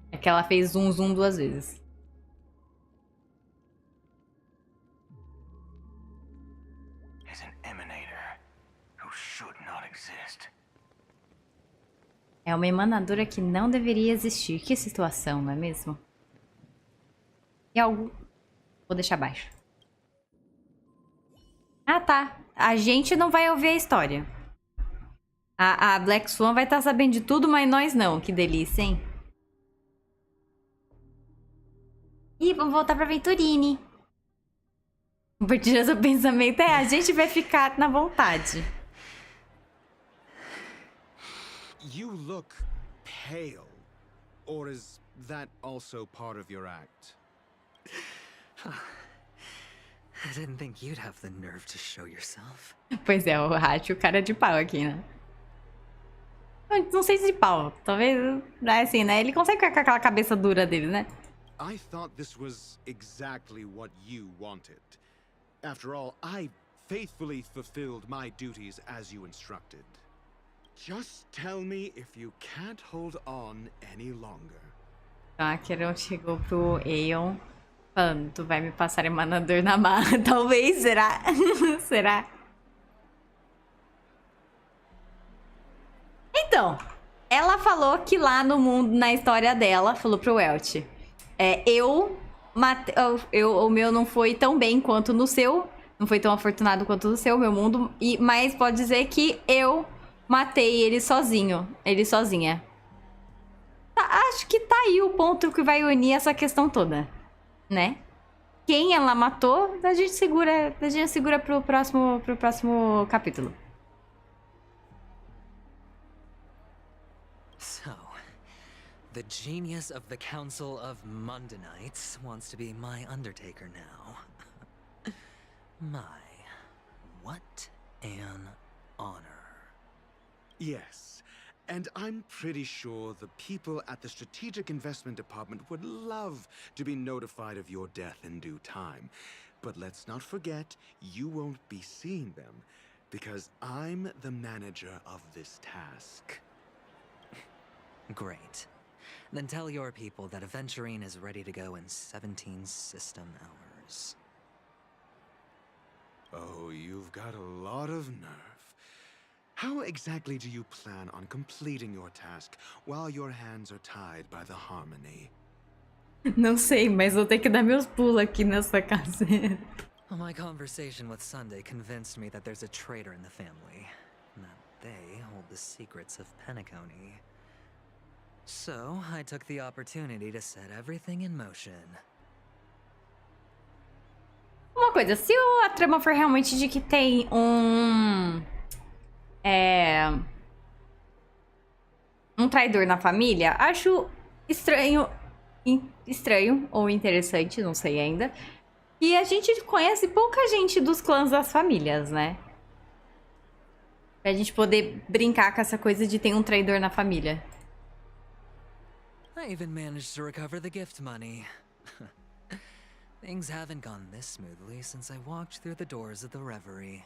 É que ela fez zoom 2 vezes. É uma emanadora que não deveria existir. Que situação, não é mesmo? E algo... Vou deixar abaixo. Ah, tá. A gente não vai ouvir a história. A Black Swan vai estar sabendo de tudo, mas nós não. Que delícia, hein? Ih, vamos voltar pra Aventurine. Compartilhar seu pensamento. A gente vai ficar na vontade. You look pale. Or is that also part of your act? I didn't think you'd have the nerve to show yourself. Pois é, o Hachi, o cara de pau aqui, né? Não sei se de pau. Talvez, assim, né? Ele consegue ficar com aquela cabeça dura dele, né? I thought this was exactly what you wanted. After all, I faithfully fulfilled my duties as you instructed. Just tell me if you can't hold on any longer. A Acheron chegou pro Aeon falando, tu vai me passar emanador na marra. Talvez, será? Será? Então, Ela falou que lá no mundo, na história dela, falou pro Welt. O meu não foi tão bem quanto no seu. Não foi tão afortunado quanto no seu, meu mundo. Mas pode dizer que eu matei ele sozinho. Ele sozinha. Acho que tá aí o ponto que vai unir essa questão toda. Né? Quem ela matou, a gente segura pro próximo capítulo. So, the genius of the Council of Mundanites wants to be my Undertaker now. What an honor. Yes, and I'm pretty sure the people at the Strategic Investment Department would love to be notified of your death in due time. But let's not forget, you won't be seeing them, because I'm the manager of this task. Great. Then tell your people that Aventurine is ready to go in 17 system hours. Oh, you've got a lot of nerve. How exactly do you plan on completing your task while your hands are tied by the harmony? Não sei, mas vou ter que dar meus pulos aqui nessa caseira. My conversation with Sunday convinced me that there's a traitor in the family, and that they hold the secrets of Penacony. So, I took the opportunity to set everything in motion. Uma coisa, se a trama for realmente de que tem um traidor na família, acho estranho ou interessante, não sei ainda, que a gente conhece pouca gente dos clãs das famílias, né? Pra gente poder brincar com essa coisa de ter um traidor na família. I even managed to recover the gift money. Things haven't gone this smoothly since I walked through the doors of the Reverie.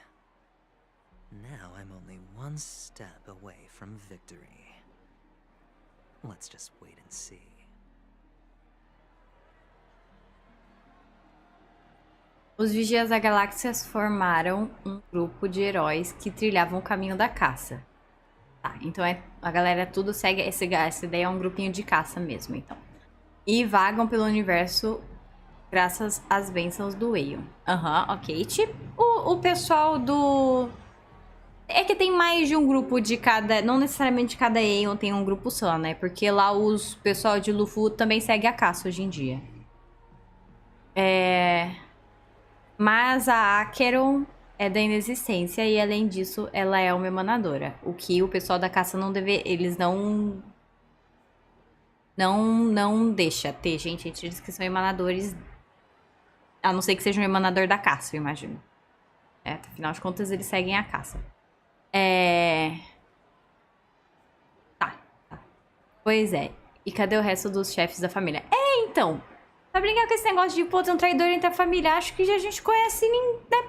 Now I'm only one step away from victory. Let's just wait and see. Os Vigias da Galáxia formaram um grupo de heróis que trilhavam o caminho da caça. Tá, então a galera tudo segue essa ideia, é um grupinho de caça mesmo, então. E vagam pelo universo graças às bênçãos do Aeon. Ok. Tipo, o pessoal do... É que tem mais de um grupo de cada... Não necessariamente de cada Aeon tem um grupo só, né? Porque lá o pessoal de Lufu também segue a caça hoje em dia. Mas a Acheron é da inexistência e, além disso, ela é uma emanadora. O que o pessoal da caça não deve... Eles não deixa ter gente entre eles que são emanadores... A não ser que seja um emanador da caça, eu imagino. Afinal de contas, eles seguem a caça. Tá. Pois é. E cadê o resto dos chefes da família? Então... Pra brincar com esse negócio de, pô, ter um traidor entre a família, acho que a gente conhece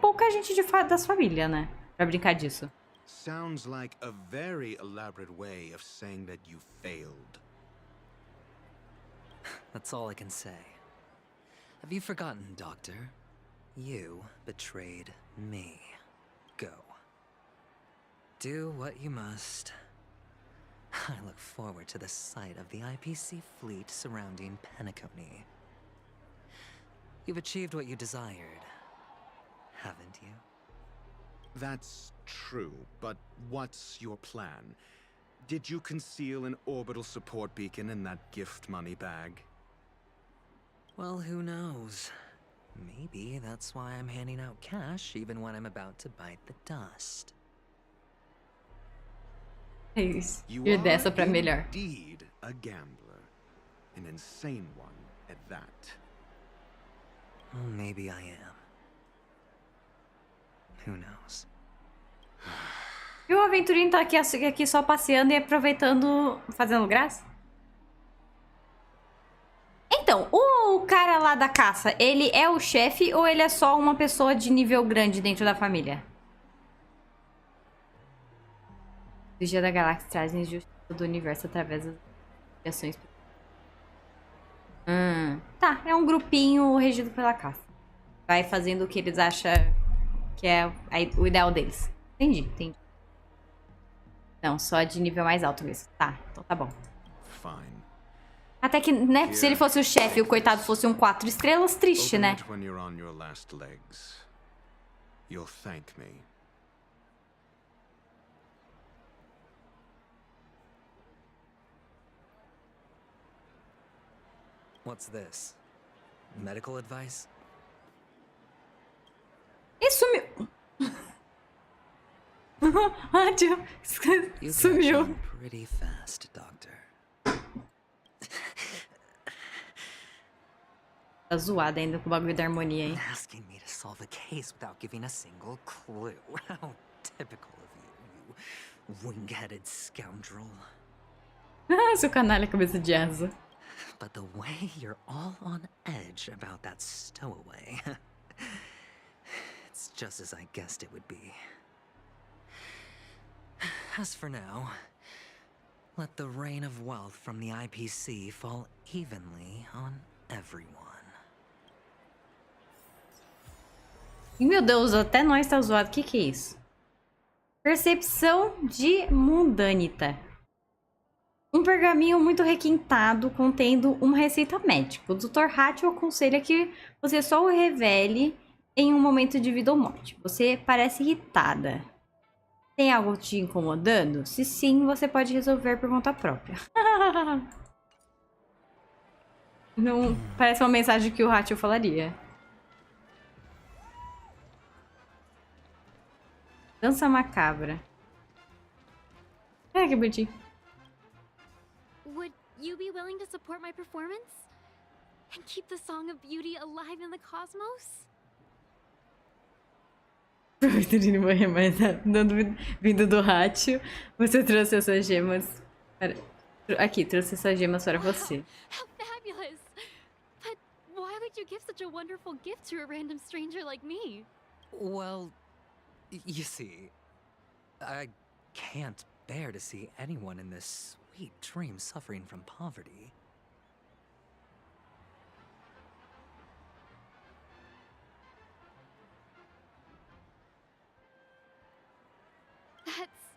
pouca gente das famílias, né? Pra brincar disso. Sounds like a very elaborate way of saying that you failed. That's all I can say. Have you forgotten, Doctor? You betrayed me. Go. Do what you must. I look forward to the sight of the IPC fleet surrounding Penacony. You've achieved what you desired, haven't you? That's true, but what's your plan? Did you conceal an orbital support beacon in that gift money bag? Well, who knows? Maybe that's why I'm handing out cash even when I'm about to bite the dust. É isso. E dessa pra melhor. Indeed a gambler. An insane one at that. Well, maybe I am. Who knows? E o Aventurinho tá aqui só passeando e aproveitando, fazendo graça? Então, o cara lá da caça, ele é o chefe ou ele é só uma pessoa de nível grande dentro da família? Vigia da Galáxia traz a injustiça do universo através das ações. Tá, é um grupinho regido pela caça. Vai fazendo o que eles acham que é o ideal deles. Entendi. Não, só de nível mais alto mesmo. Tá, então tá bom. Fine. Até que, né, se ele fosse o chefe e o coitado fosse um 4 estrelas, triste, né? Open it when you're on your last legs. You'll thank me. What's this? Medical advice? E sumiu. Rádio. Sumiu. Pretty fast, doctor. Tá zoada ainda com o bagulho da harmonia, hein? Asking me to solve a case without giving a single clue. How typical of you, you wing-headed scoundrel. Seu canalha cabeça de asa. But the way you're all on edge about that stowaway, it's just as I guessed it would be. As for now, let the rain of wealth from the IPC fall evenly on everyone. E, meu Deus, até nós tá zoado. O que é isso? Percepção de mundanita. Um pergaminho muito requintado contendo uma receita médica. O Dr. Hatch aconselha que você só o revele em um momento de vida ou morte. Você parece irritada. Tem algo te incomodando? Se sim, você pode resolver por conta própria. Não parece uma mensagem que o Hatch falaria. Dança macabra. Que bonitinho. Would you be willing to support my performance? And keep the Song of Beauty alive in the cosmos? Vitorino morrer mais vindo do Hatch. Você trouxe essas gemas. Aqui, trouxe essas gemas para você. How fabulous! But why would you give such a wonderful gift to a random stranger like me? Well, you see, I can't bear to see anyone in this sweet dream suffering from poverty. That's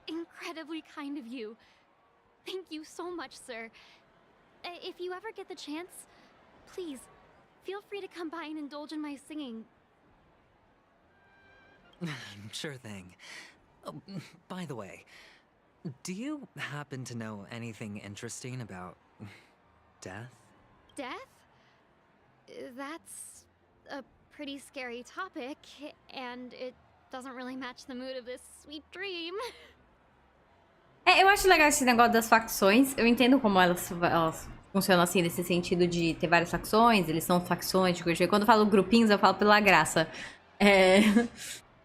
incredibly kind of you. Thank you so much, sir. If you ever get the chance, please, feel free to come by and indulge in my singing. Sure thing. Oh, by the way, do you happen to know anything interesting about death? Death? That's a pretty scary topic, and it doesn't really match the mood of this sweet dream. Eu acho legal esse negócio das facções. Eu entendo como elas funcionam assim, nesse sentido de ter várias facções. Eles são facções de coisa. Quando eu falo grupinhos, eu falo pela graça.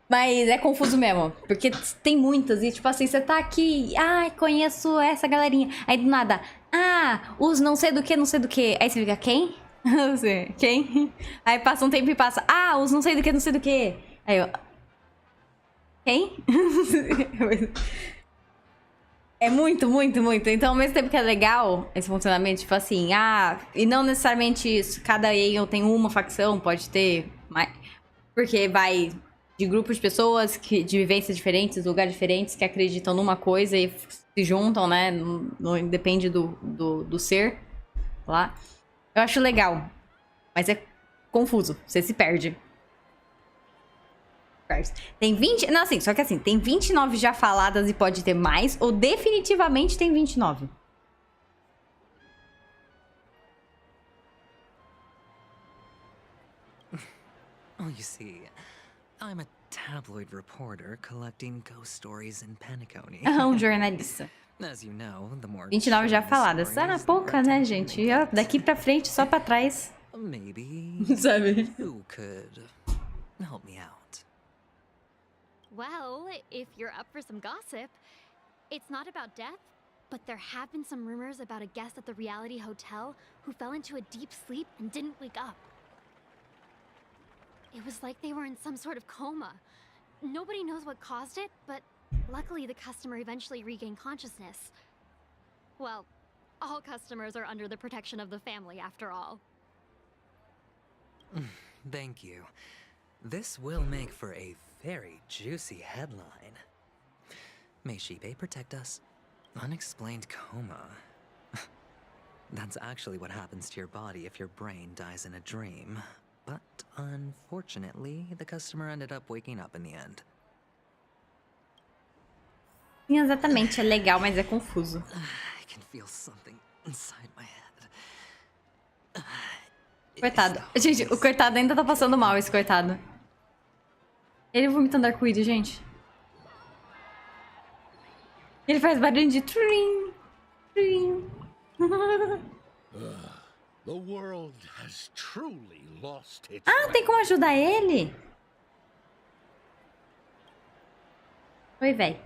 Mas é confuso mesmo. Porque tem muitas. E tipo assim, você tá aqui. Ah, conheço essa galerinha. Aí do nada. Ah, os não sei do que, não sei do que. Aí você fica, quem? Não sei. Quem? Aí passa um tempo e passa. Ah, os não sei do que, não sei do que. Aí eu. Quem? É muito, muito, muito. Então, ao mesmo tempo que é legal esse funcionamento, tipo assim, e não necessariamente isso, cada Ale tem uma facção, pode ter mais. Porque vai de grupos de pessoas de vivências diferentes, lugares diferentes, que acreditam numa coisa e se juntam, né? Não depende do ser lá. Eu acho legal. Mas é confuso, você se perde. Tem 20... Não, assim, só que assim, tem 29 já faladas e pode ter mais, ou definitivamente tem 29. Oh, you see, I'm a tabloid reporter collecting ghost stories in Penacony. Jornalista. As you know, the more 29 já faladas. Pouca, né, gente? E, ó, daqui pra frente, só pra trás. Maybe Sabe? you could help me out. Well, if you're up for some gossip, it's not about death, but there have been some rumors about a guest at the reality hotel who fell into a deep sleep and didn't wake up. It was like they were in some sort of coma. Nobody knows what caused it, but luckily the customer eventually regained consciousness. Well, all customers are under the protection of the family, after all. Thank you. This will make for a very juicy headline. May Shibe protect us. Unexplained coma. That's actually what happens to your body if your brain dies in a dream. But unfortunately, the customer ended up waking up in the end. Sim, exatamente. É legal, mas é confuso. I can feel something inside my head. Coitado. Gente, o coitado ainda tá passando mal, esse coitado. Ele vomitando arco-íris, gente. Ele faz barulho de trim, trim. The world has truly lost its Ah, tem como ajudar ele? Oi, véi.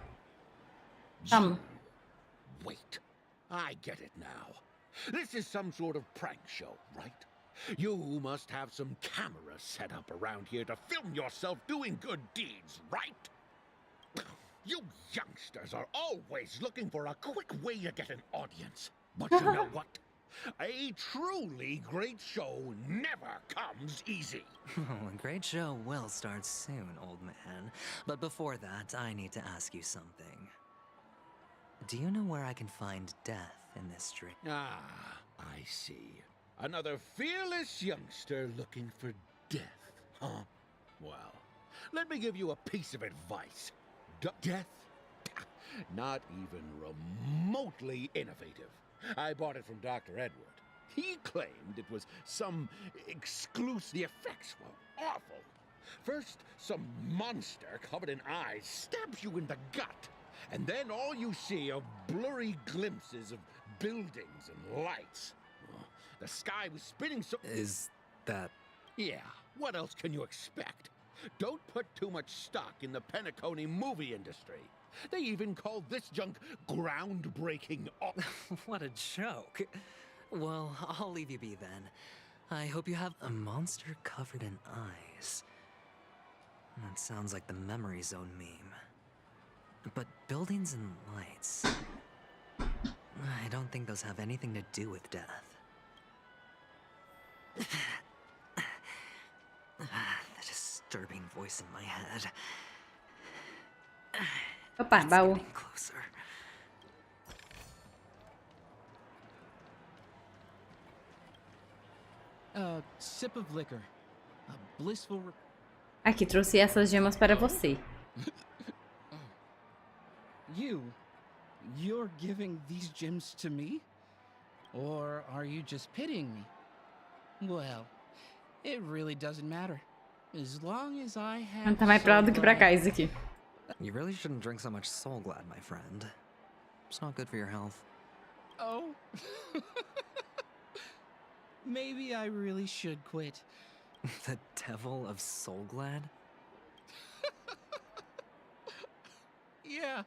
Calma. Wait, I get it now. This is some sort of prank show, right? You must have some cameras set up around here to film yourself doing good deeds, right? You youngsters are always looking for a quick way to get an audience. But you know what? A truly great show never comes easy. Oh, a great show will start soon, old man. But before that, I need to ask you something. Do you know where I can find death in this street? Ah, I see. Another fearless youngster looking for death, huh? Well, let me give you a piece of advice. Death? Not even remotely innovative. I bought it from Dr. Edward. He claimed it was some exclusive... The effects were awful. First, some monster covered in eyes stabs you in the gut. And then all you see are blurry glimpses of buildings and lights. The sky was spinning so... Is that... Yeah, what else can you expect? Don't put too much stock in the Penacony movie industry. They even call this junk groundbreaking. What a joke. Well, I'll leave you be then. I hope you have a monster covered in eyes. That sounds like the Memory Zone meme. But buildings and lights... I don't think those have anything to do with death. The disturbing voice in my head. Opa, baú. Closer. A sip of liquor. A blissful... Aqui, trouxe essas gemas para você. You're giving these gems to me? Or are you just pitying me? Well, it really doesn't matter. As long as I have... Não tá mais pra lá do que pra cá, isso aqui. You really shouldn't drink so much Soul Glad, my friend. It's not good for your health. Oh. Maybe I really should quit. The devil of Soul Glad? Yeah.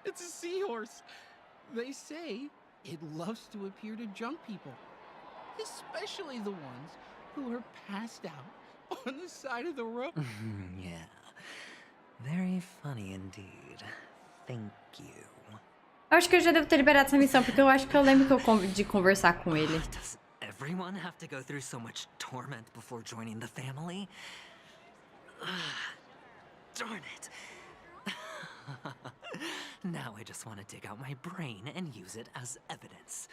It's a seahorse. They say it loves to appear to drunk people. Especially the ones who are passed out on the side of the road. Yeah. Very funny indeed. Thank you. Eu acho que eu já devo ter liberado essa missão, porque eu acho que eu lembro que de conversar com ele. Does everyone have to go through so much torment before joining the family? Darn it. Now I just want to dig out my brain and use it as evidence.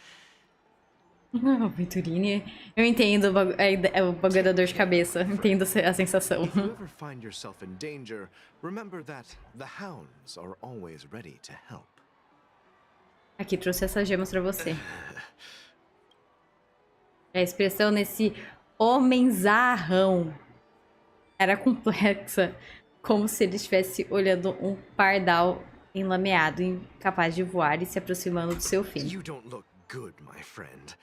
Venturini, eu entendo o bagulho da dor de cabeça, entendo a sensação. If you ever find yourself in danger, remember that the hounds are always ready to help. Aqui, trouxe essas gemas pra você. A expressão nesse homenzarrão era complexa, como se ele estivesse olhando um pardal enlameado, incapaz de voar e se aproximando do seu fim. You don't look good, my friend.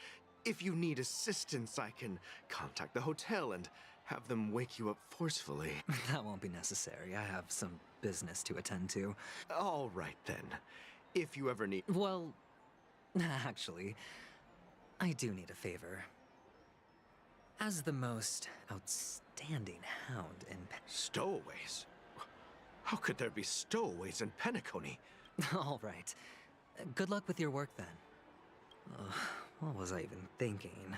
If you need assistance, I can contact the hotel and have them wake you up forcefully. That won't be necessary. I have some business to attend to. All right, then. If you ever need... Well, actually, I do need a favor. As the most outstanding hound in... Stowaways? How could there be stowaways in Penacony? All right. Good luck with your work, then. What was I even thinking?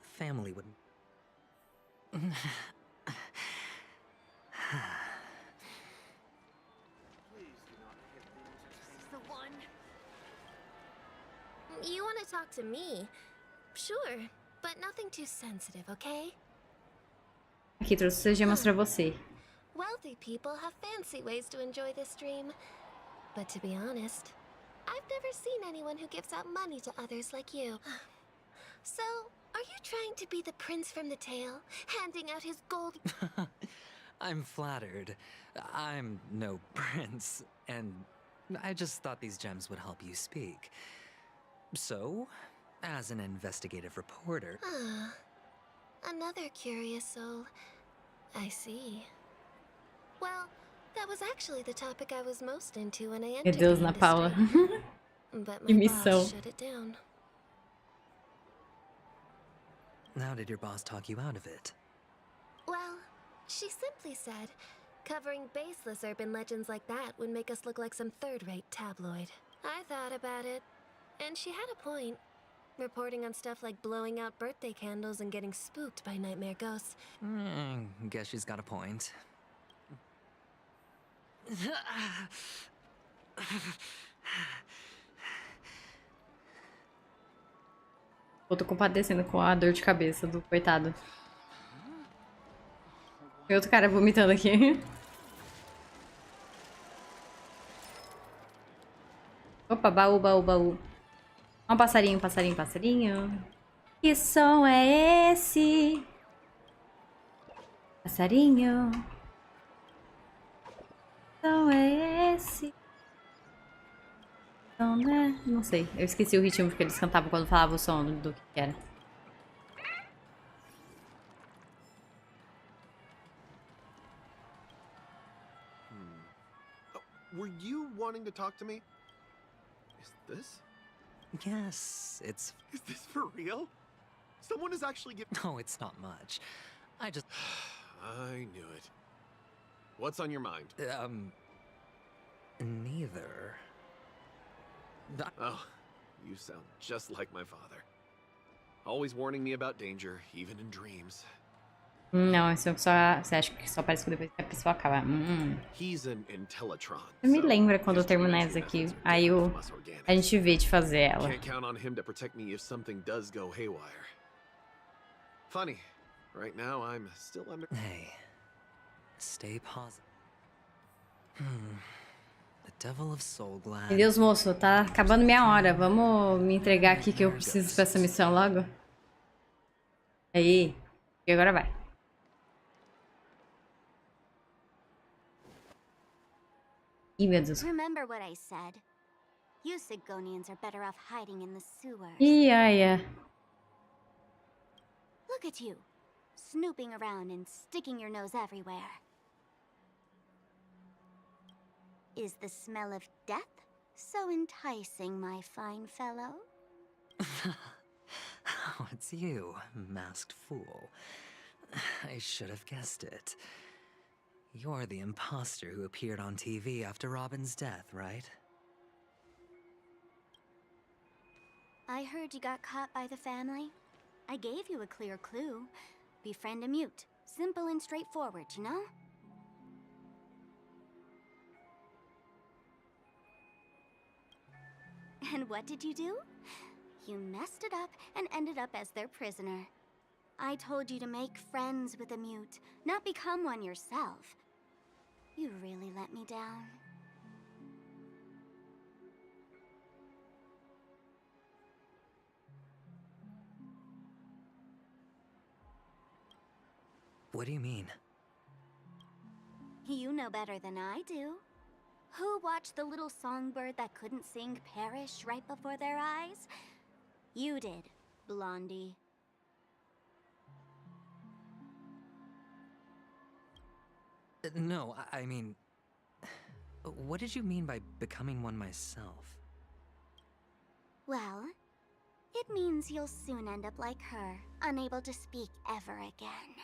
Family would... to me. Sure, but nothing too sensitive, okay? Aqui, trouxe essas gemas pra você. Wealthy people have fancy ways to enjoy this dream. But to be honest, I've never seen anyone who gives out money to others like you. So, are you trying to be the prince from the tale, handing out his gold? I'm flattered. I'm no prince, and I just thought these gems would help you speak. So, as an investigative reporter... Another curious soul. I see. Well, that was actually the topic I was most into when I Meu entered Deus, the Ana Paula. industry. But Que my missão. boss shut it down. How did your boss talk you out of it? Well, she simply said, covering baseless urban legends like that would make us look like some third-rate tabloid. I thought about it, and she had a point. Reporting on stuff like blowing out birthday candles and getting spooked by nightmare ghosts. Guess she's got a point. Eu tô compadecendo com a dor de cabeça do coitado. Tem outro cara vomitando aqui. Opa, baú, baú, baú. Ó, um passarinho, passarinho, passarinho. Que som é esse? Passarinho. Que som é esse? Som, né? Não sei. Eu esqueci o ritmo que eles cantavam quando falavam o som do que era. Were you wanting to talk to me? Is this? Yes, it's... Is this for real? Someone is actually giving... No, it's not much. I just... I knew it. What's on your mind? Neither. Oh, you sound just like my father. Always warning me about danger, even in dreams. Não, isso só... Você acha que só parece que depois que a pessoa acaba. He's an Intellitron. Você me lembra quando eu terminar isso aqui. Aí a gente vê de fazer ela. Can't count on him to protect me if something does go haywire. Funny. Right now I'm still under... Hey. Stay positive. The devil of soul glad. Meu Deus, moço, tá acabando minha hora. Vamos me entregar aqui que eu preciso pra essa missão logo. Aí. E agora vai. Ih, meu Deus. Remember what I said. You Sigonians are better off hiding in the sewers. Ih, ai. Look at you, snooping around and sticking your nose everywhere. Is the smell of death so enticing, my fine fellow? Oh, it's you, masked fool. I should have guessed it. You're the imposter who appeared on TV after Robin's death, right? I heard you got caught by the family. I gave you a clear clue. Befriend a mute. Simple and straightforward, you know? And what did you do? You messed it up and ended up as their prisoner. I told you to make friends with a mute, not become one yourself. You really let me down. What do you mean? You know better than I do. Who watched the little songbird that couldn't sing perish right before their eyes? You did, Blondie. No, I mean... What did you mean by becoming one myself? Well, it means you'll soon end up like her, unable to speak ever again.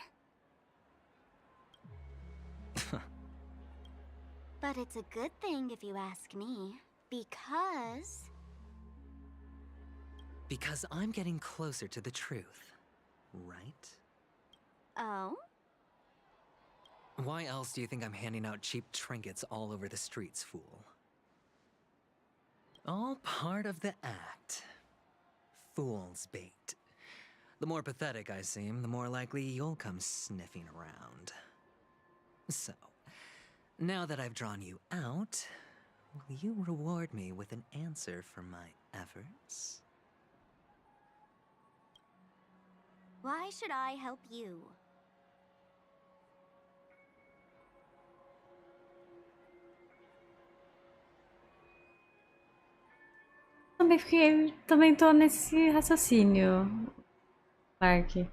But it's a good thing if you ask me, because... Because I'm getting closer to the truth, right? Oh? Why else do you think I'm handing out cheap trinkets all over the streets, fool? All part of the act. fool's bait. The more pathetic I seem, the more likely you'll come sniffing around. So, now that I've drawn you out, will you reward me with an answer for my efforts? Why should I help you? Também tô nesse raciocínio, Clark.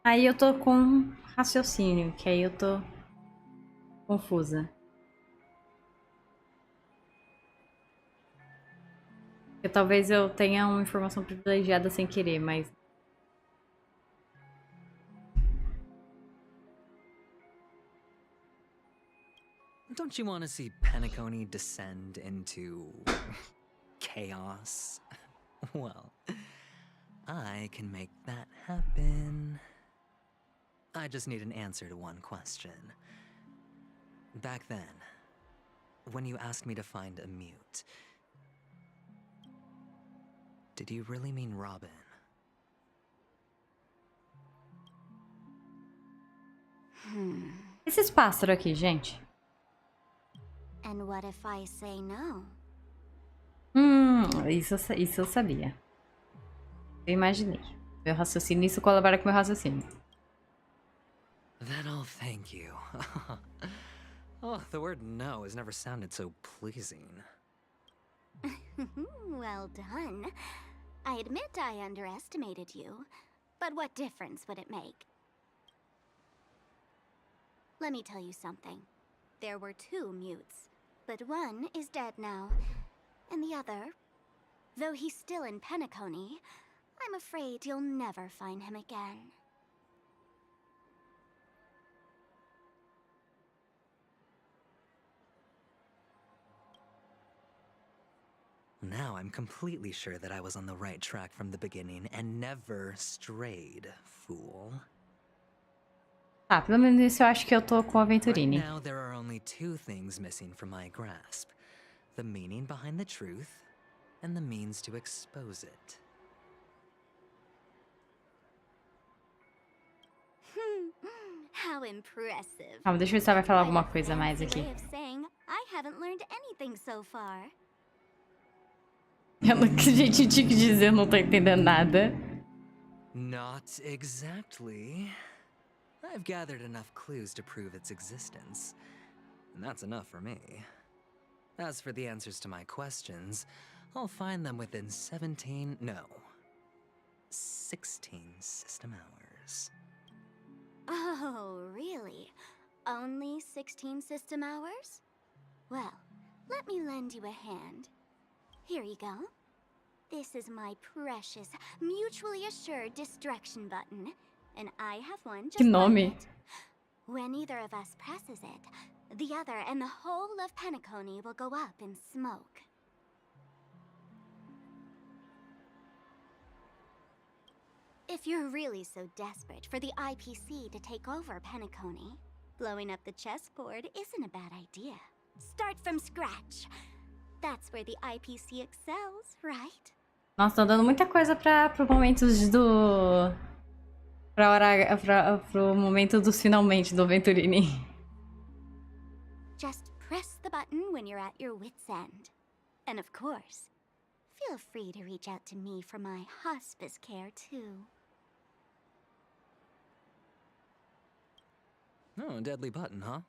Aí eu tô com raciocínio, que aí eu tô confusa. Porque talvez eu tenha uma informação privilegiada sem querer, mas... Don't you want to see Penacony descend into chaos? Well, I can make that happen. I just need an answer to one question. Back then, when you asked me to find a mute, did you really mean Robin? Esses pássaros aqui, gente. And what if I say no? Isso eu sabia. Eu imaginei. Meu raciocínio, isso colabora com meu raciocínio. Then I'll thank you. Oh, the word no has never sounded so pleasing. Well done. I admit I underestimated you, but what difference would it make? Let me tell you something. There were 2 mutes, but one is dead now, and the other, though he's still in Penacony, I'm afraid you'll never find him again. Now I'm completely sure that I was on the right track from the beginning and never strayed, fool. Ah, pelo menos isso eu acho que eu tô com a Venturini. Right now there are only 2 things missing from my grasp. The meaning behind the truth, and the means to expose it. How impressive. Calma, deixa eu ver se ela vai falar alguma coisa mais aqui. Way of saying I haven't learned anything so far. Gente, tinha que dizer, eu não tô entendendo nada. Not exactly. I've gathered enough clues to prove its existence, and that's enough for me. As for the answers to my questions, I'll find them within 16 system hours. Oh, really? Only 16 system hours? Well, let me lend you a hand. Here you go. This is my precious, mutually assured destruction button, and I have one just like it. When either of us presses it, the other and the whole of Penacony will go up in smoke. If you're really so desperate for the IPC to take over Penacony, blowing up the chessboard isn't a bad idea. Start from scratch. That's where the IPC excels, right? Nossa, tô dando muita coisa pro momento do... pro momento dos finalmente do Venturini. Just press the button when you're at your wit's end. And of course, feel free to reach out to me for my hospice care too. Oh, a deadly button, huh?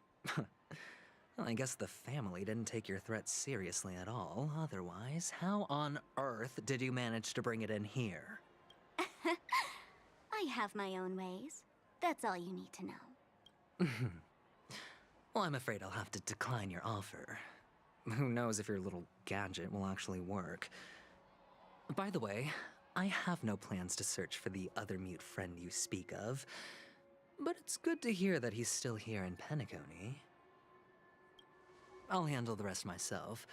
Well, I guess the family didn't take your threat seriously at all. Otherwise, how on earth did you manage to bring it in here? I have my own ways. That's all you need to know. Well, I'm afraid I'll have to decline your offer. Who knows if your little gadget will actually work. By the way, I have no plans to search for the other mute friend you speak of, but it's good to hear that he's still here in Penacony. I'll handle the rest myself.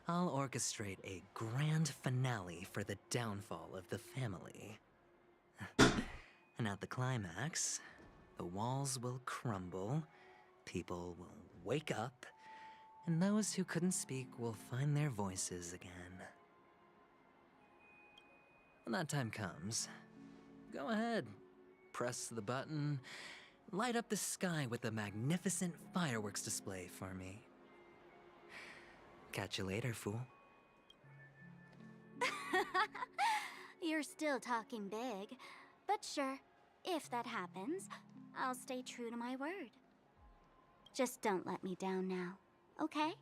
I'll orchestrate a grand finale for the downfall of the family. And at the climax, the walls will crumble, people will wake up, and those who couldn't speak will find their voices again. When that time comes, go ahead, press the button, light up the sky with a magnificent fireworks display for me. Catch you later, fool. You're still talking big, but sure, if that happens, I'll stay true to my word. Just don't let me down now, okay?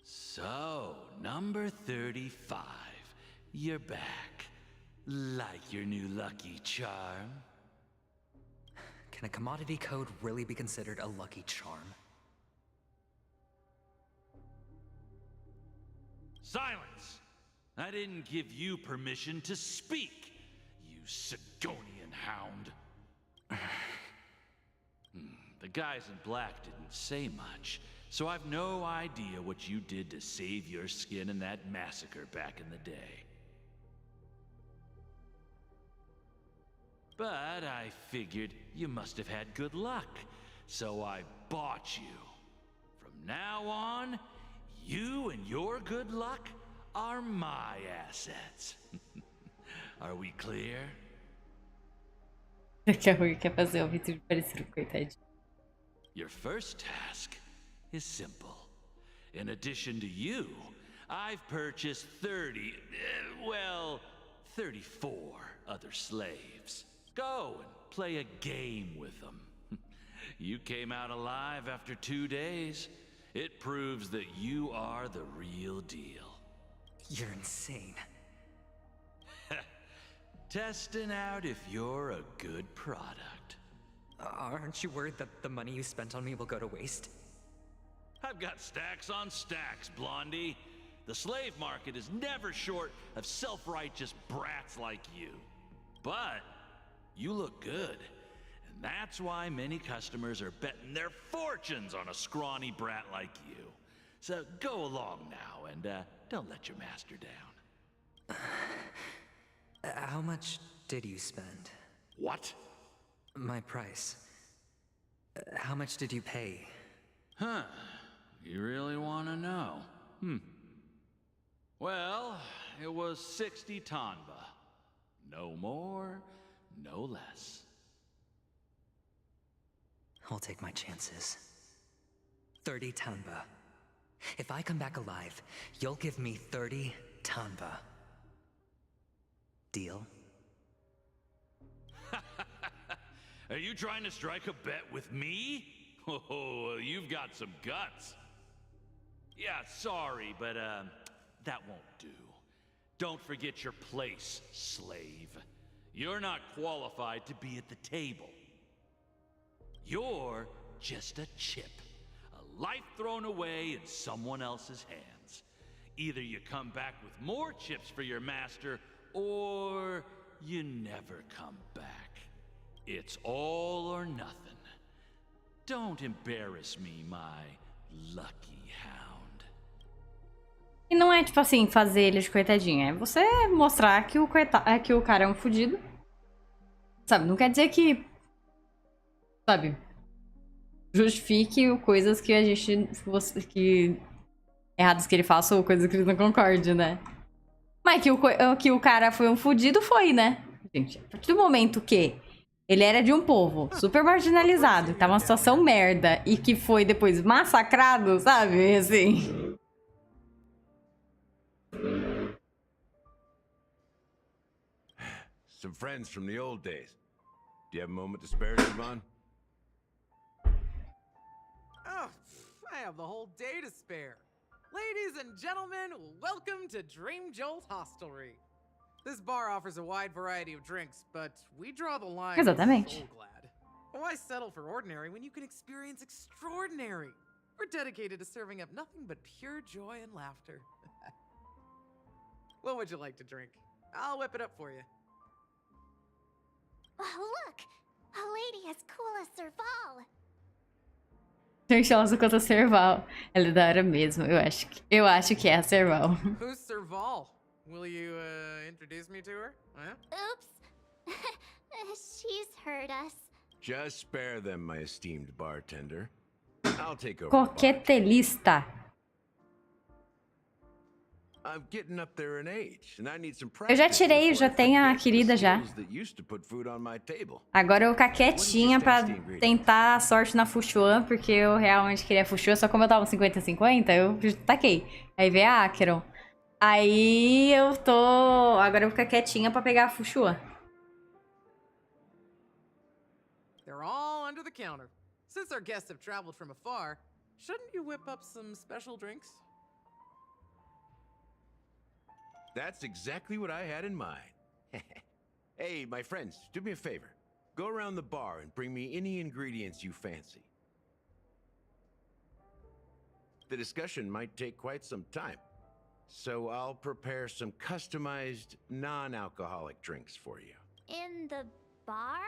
So, number 35. You're back. Like your new lucky charm? Can a commodity code really be considered a lucky charm? Silence! I didn't give you permission to speak, you Sigonian hound. The guys in black didn't say much, so I've no idea what you did to save your skin in that massacre back in the day. But I figured you must have had good luck, so I bought you. From now on, you and your good luck are my assets. Are we clear? Que a Rui quer fazer o Victor parecer coitadinho. Your first task is simple. In addition to you, I've purchased 34 other slaves. Go and play a game with them. You came out alive after 2 days. It proves that you are the real deal. You're insane. Testing out if you're a good product. Aren't you worried that the money you spent on me will go to waste? I've got stacks on stacks, Blondie. The slave market is never short of self-righteous brats like you. But you look good, and that's why many customers are betting their fortunes on a scrawny brat like you. So go along now, and don't let your master down. How much did you spend? What? My price. How much did you pay? Huh. You really want to know? Well, it was 60 tanba. No more, no less. I'll take my chances. 30 tanba. If I come back alive, you'll give me 30 tanba. Deal? Are you trying to strike a bet with me? Oh, you've got some guts. Yeah, sorry, but that won't do. Don't forget your place, slave. You're not qualified to be at the table. You're just a chip. A life thrown away in someone else's hands. Either you come back with more chips for your master, or you never come back. It's all or nothing. Don't embarrass me, my lucky hound. E não é tipo assim, fazer ele de coitadinho. É você mostrar que que o cara é um fudido. Sabe, não quer dizer que... Sabe? Justifique coisas que a gente... erradas que ele faça ou coisas que ele não concorde, né? Mas que o cara foi um fudido, foi, né? Gente, a partir do momento que ele era de um povo super marginalizado, tava uma situação merda, e que foi depois massacrado, sabe? Assim... Some friends from the old days. Do you have a moment to spare, Siobhan? Oh, I have the whole day to spare. Ladies and gentlemen, welcome to Dream Jolt Hostelry. This bar offers a wide variety of drinks, but we draw the line at Exatamente. Soul Glad. Why settle for ordinary when you can experience extraordinary? We're dedicated to serving up nothing but pure joy and laughter. What would you like to drink? I'll whip it up for you. Oh, look! A lady as cool as Serval! Tão estilosa quanto a Serval. Ela é da hora mesmo, eu acho que é a Serval. Who's Serval? Will you introduce me to her? Huh? Oops. She's heard us. Just spare them, my esteemed bartender. I'll take over. Coquetelista. I'm getting up there in age, and I need some Eu já practice tirei, before já I tem a forget the querida já. skills that used to put food on my table. Agora eu vou ficar quietinha pra tentar a sorte na Fuxuan, porque eu realmente queria Fuxuan, só como eu tava 50-50, eu taquei. Aí veio a Acheron. Aí eu tô... Agora eu vou ficar quietinha pra pegar a Fuxuan. They're all under the counter. Since our guests have traveled from afar, shouldn't you whip up some special drinks? That's exactly what I had in mind. Hey, my friends, do me a favor. Go around the bar and bring me any ingredients you fancy. The discussion might take quite some time, so I'll prepare some customized, non-alcoholic drinks for you. In the bar?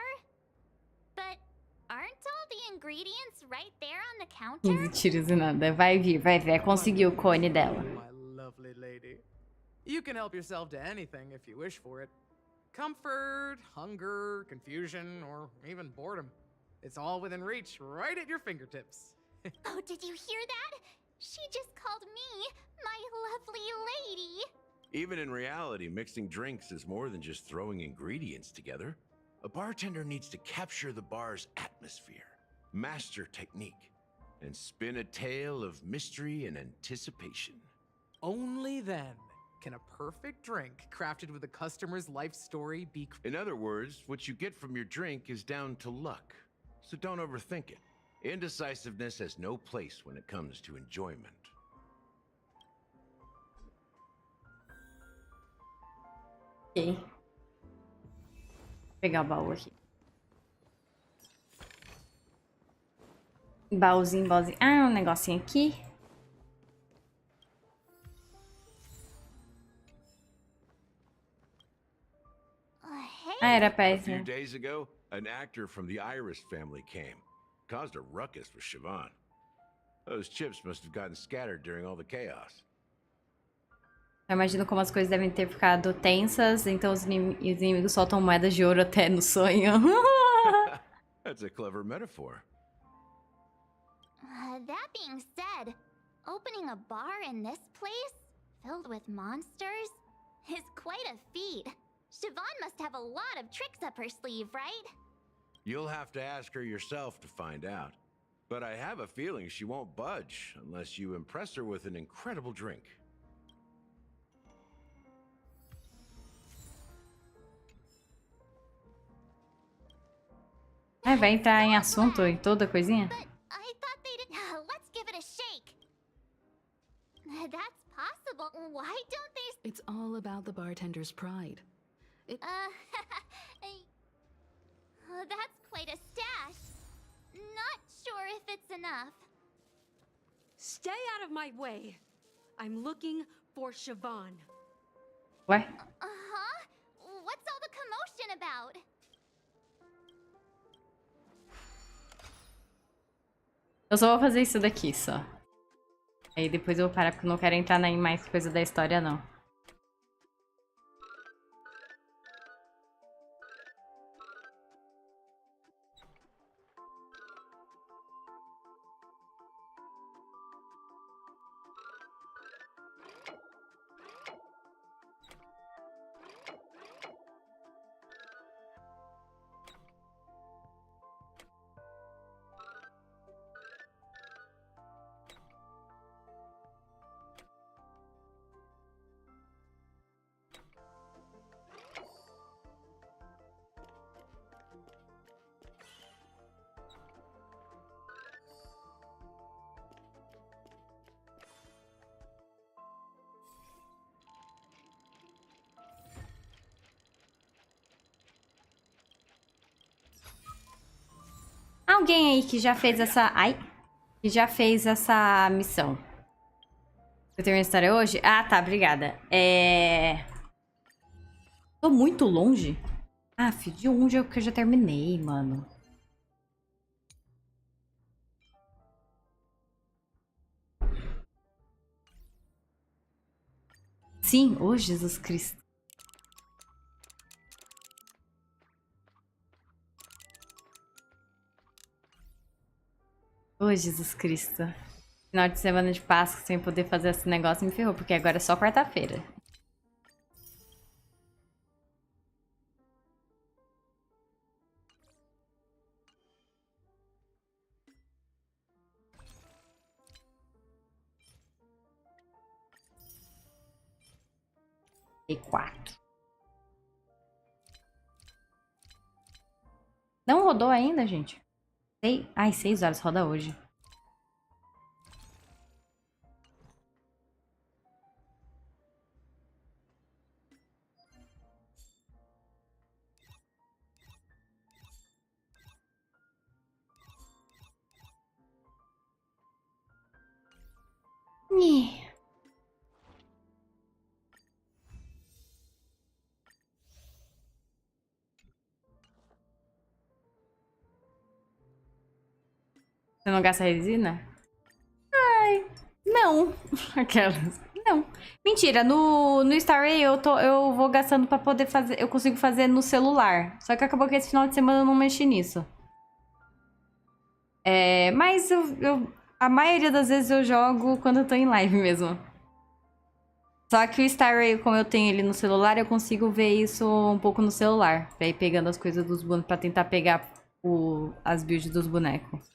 But aren't all the ingredients right there on the counter? Tiros e nada. Vai vir. Conseguiu o cone dela. My lovely lady. You can help yourself to anything if you wish for it. Comfort, hunger, confusion, or even boredom. It's all within reach, right at your fingertips. Oh, did you hear that? She just called me my lovely lady. Even in reality, mixing drinks is more than just throwing ingredients together. A bartender needs to capture the bar's atmosphere, master technique, and spin a tale of mystery and anticipation. Only then can a perfect drink crafted with a customer's life story be... In other words, what you get from your drink is down to luck, so don't overthink it. Indecisiveness has no place when it comes to enjoyment. Ok. Vou pegar o baú aqui. Baúzinho. Ah, um negocinho aqui. Era A péssimo. few days ago, an actor from the Iris family came. Caused a ruckus with Siobhan. Those chips must have gotten scattered during all the chaos. Eu imagino como as coisas devem ter ficado tensas, então os inimigos soltam moedas de ouro até no sonho. That's a clever metaphor. That being said, opening a bar in this place, filled with monsters, is quite a feat. Siobhan must have a lot of tricks up her sleeve, right? You'll have to ask her yourself to find out. But I have a feeling she won't budge unless you impress her with an incredible drink. Vai entrar em assunto em toda coisinha? I thought they didn't. Let's give it a shake. That's possible. Why don't they? It's all about the bartender's pride. That's quite a stash. Not sure if it's enough. Stay out of my way. I'm looking for Siobhan. What? Uh-huh. What's all the commotion about? Eu só vou fazer isso daqui, só. Aí depois eu vou parar, porque eu não quero entrar em mais coisa da história, não. Alguém aí que já fez essa... Ai! Que já fez essa missão. Eu terminei a história hoje? Ah, tá. Obrigada. Tô muito longe? Ah, de onde é que eu já terminei, mano? Sim, ô Jesus Cristo. Ô Jesus Cristo. Final de semana de Páscoa sem poder fazer esse negócio me ferrou, porque agora é só quarta-feira. E 4. Não rodou ainda, gente? Ai, 6 horas, roda hoje. Você não gasta resina? Ai, não. Aquelas. Não. Mentira, no Star Rail eu vou gastando pra poder fazer. Eu consigo fazer no celular. Só que acabou que esse final de semana eu não mexi nisso. Mas a maioria das vezes eu jogo quando eu tô em live mesmo. Só que o Star Rail, como eu tenho ele no celular, eu consigo ver isso um pouco no celular. Pra ir pegando as coisas dos bonecos, pra tentar pegar as builds dos bonecos.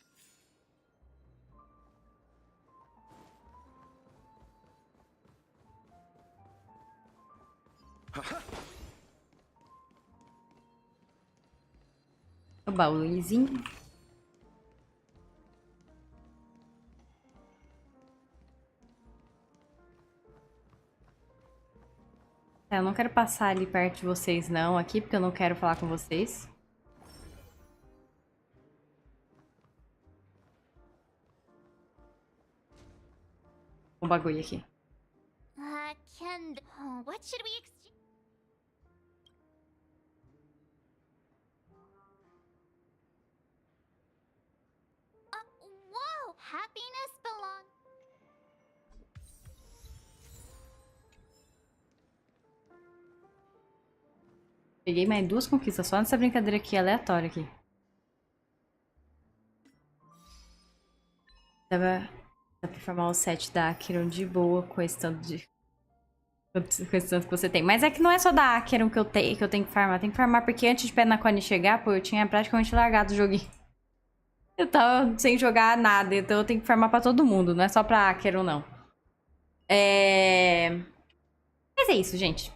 O baúzinho. Eu não quero passar ali perto de vocês não, aqui, porque eu não quero falar com vocês. Um bagulho aqui. What should we exchange? Whoa! Happiness belongs. Peguei mais 2 conquistas só nessa brincadeira aqui, aleatória aqui. Dá pra formar o set da Acheron de boa com esse tanto de... Com esse tanto que você tem. Mas é que não é só da Acheron que eu tenho que farmar. Tem que farmar porque antes de Penacone chegar, pô, eu tinha praticamente largado o joguinho. Eu tava sem jogar nada, então eu tenho que farmar pra todo mundo. Não é só pra Acheron, não. Mas é isso, gente.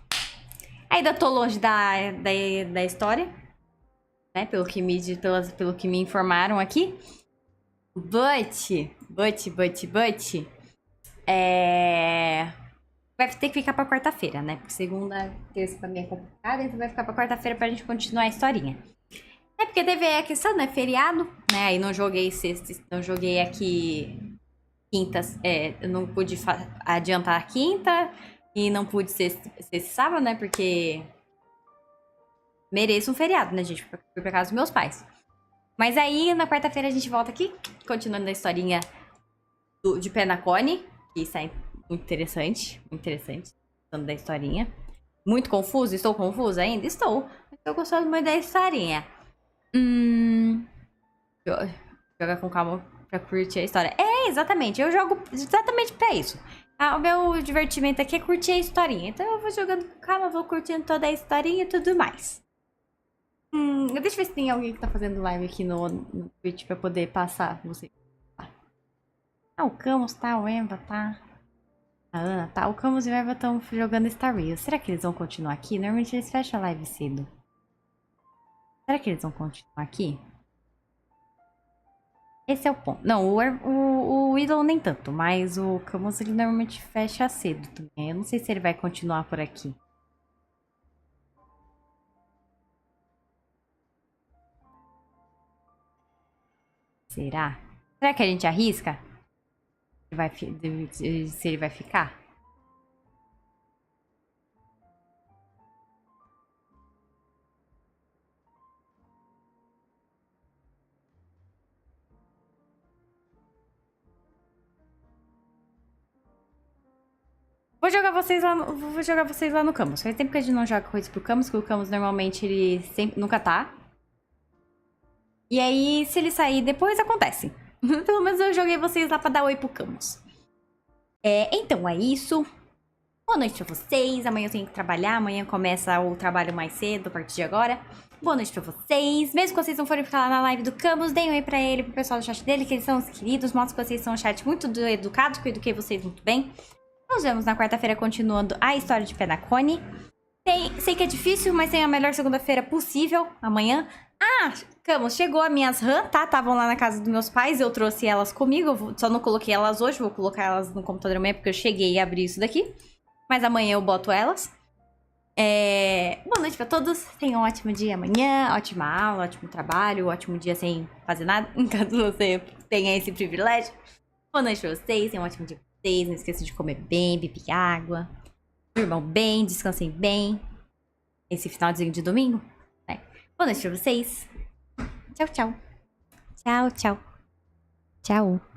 Ainda tô longe da história, né? Pelo que me informaram aqui. But. Vai ter que ficar pra quarta-feira, né? Porque segunda, terça pra mim é complicado, então vai ficar pra quarta-feira pra gente continuar a historinha. É porque teve a questão, né? Feriado, né? Aí não joguei sexta, não joguei aqui quintas. Eu não pude adiantar a quinta e não pude sexta e sábado, né? Porque mereço um feriado, né, gente? Fui pra casa dos meus pais. Mas aí, na quarta-feira, a gente volta aqui, continuando a historinha de Penacone, que isso é muito interessante, gostando da historinha. Muito confuso? Estou confusa ainda? Estou. Estou gostando muito da historinha. Joga com calma pra curtir a história. Exatamente. Eu jogo exatamente pra isso. O meu divertimento aqui é curtir a historinha. Então eu vou jogando com calma, vou curtindo toda a historinha e tudo mais. Deixa eu ver se tem alguém que tá fazendo live aqui no Twitch pra poder passar você. O Camus tá, o Emba tá. A Ana tá. O Camus e o Emba estão jogando Star Rail. Será que eles vão continuar aqui? Normalmente eles fecham a live cedo. Será que eles vão continuar aqui? Esse é o ponto. Não, o Idol nem tanto, mas o Camus ele normalmente fecha cedo também. Eu não sei se ele vai continuar por aqui. Será? Será que a gente arrisca? Se ele vai ficar? Vou jogar vocês lá no Camus. Faz tempo que a gente não joga coisa pro Camus, porque o Camus normalmente ele sempre, nunca tá. E aí, se ele sair depois, acontece. Pelo menos eu joguei vocês lá pra dar oi pro Camus. Então é isso. Boa noite pra vocês. Amanhã eu tenho que trabalhar. Amanhã começa o trabalho mais cedo, a partir de agora. Boa noite pra vocês. Mesmo que vocês não forem ficar lá na live do Camus, deem um oi pra ele, pro pessoal do chat dele, que eles são os queridos. Mostra que vocês são um chat muito educado, que eu eduquei vocês muito bem. Nos vemos na quarta-feira continuando a história de Penacone. Sei que é difícil, mas tem a melhor segunda-feira possível, amanhã. Camus, chegou a minhas RAM, tá? Estavam lá na casa dos meus pais, eu trouxe elas comigo. Só não coloquei elas hoje, vou colocar elas no computador amanhã, porque eu cheguei e abri isso daqui. Mas amanhã eu boto elas. Boa noite pra todos, tenham um ótimo dia amanhã, ótima aula, ótimo trabalho, ótimo dia sem fazer nada, caso você tenha esse privilégio. Boa noite pra vocês, tenham um ótimo dia pra vocês, não esqueçam de comer bem, beber água, dormam bem, descansem bem, esse finalzinho de domingo. Boa noite pra vocês, tchau, tchau, tchau, tchau, tchau.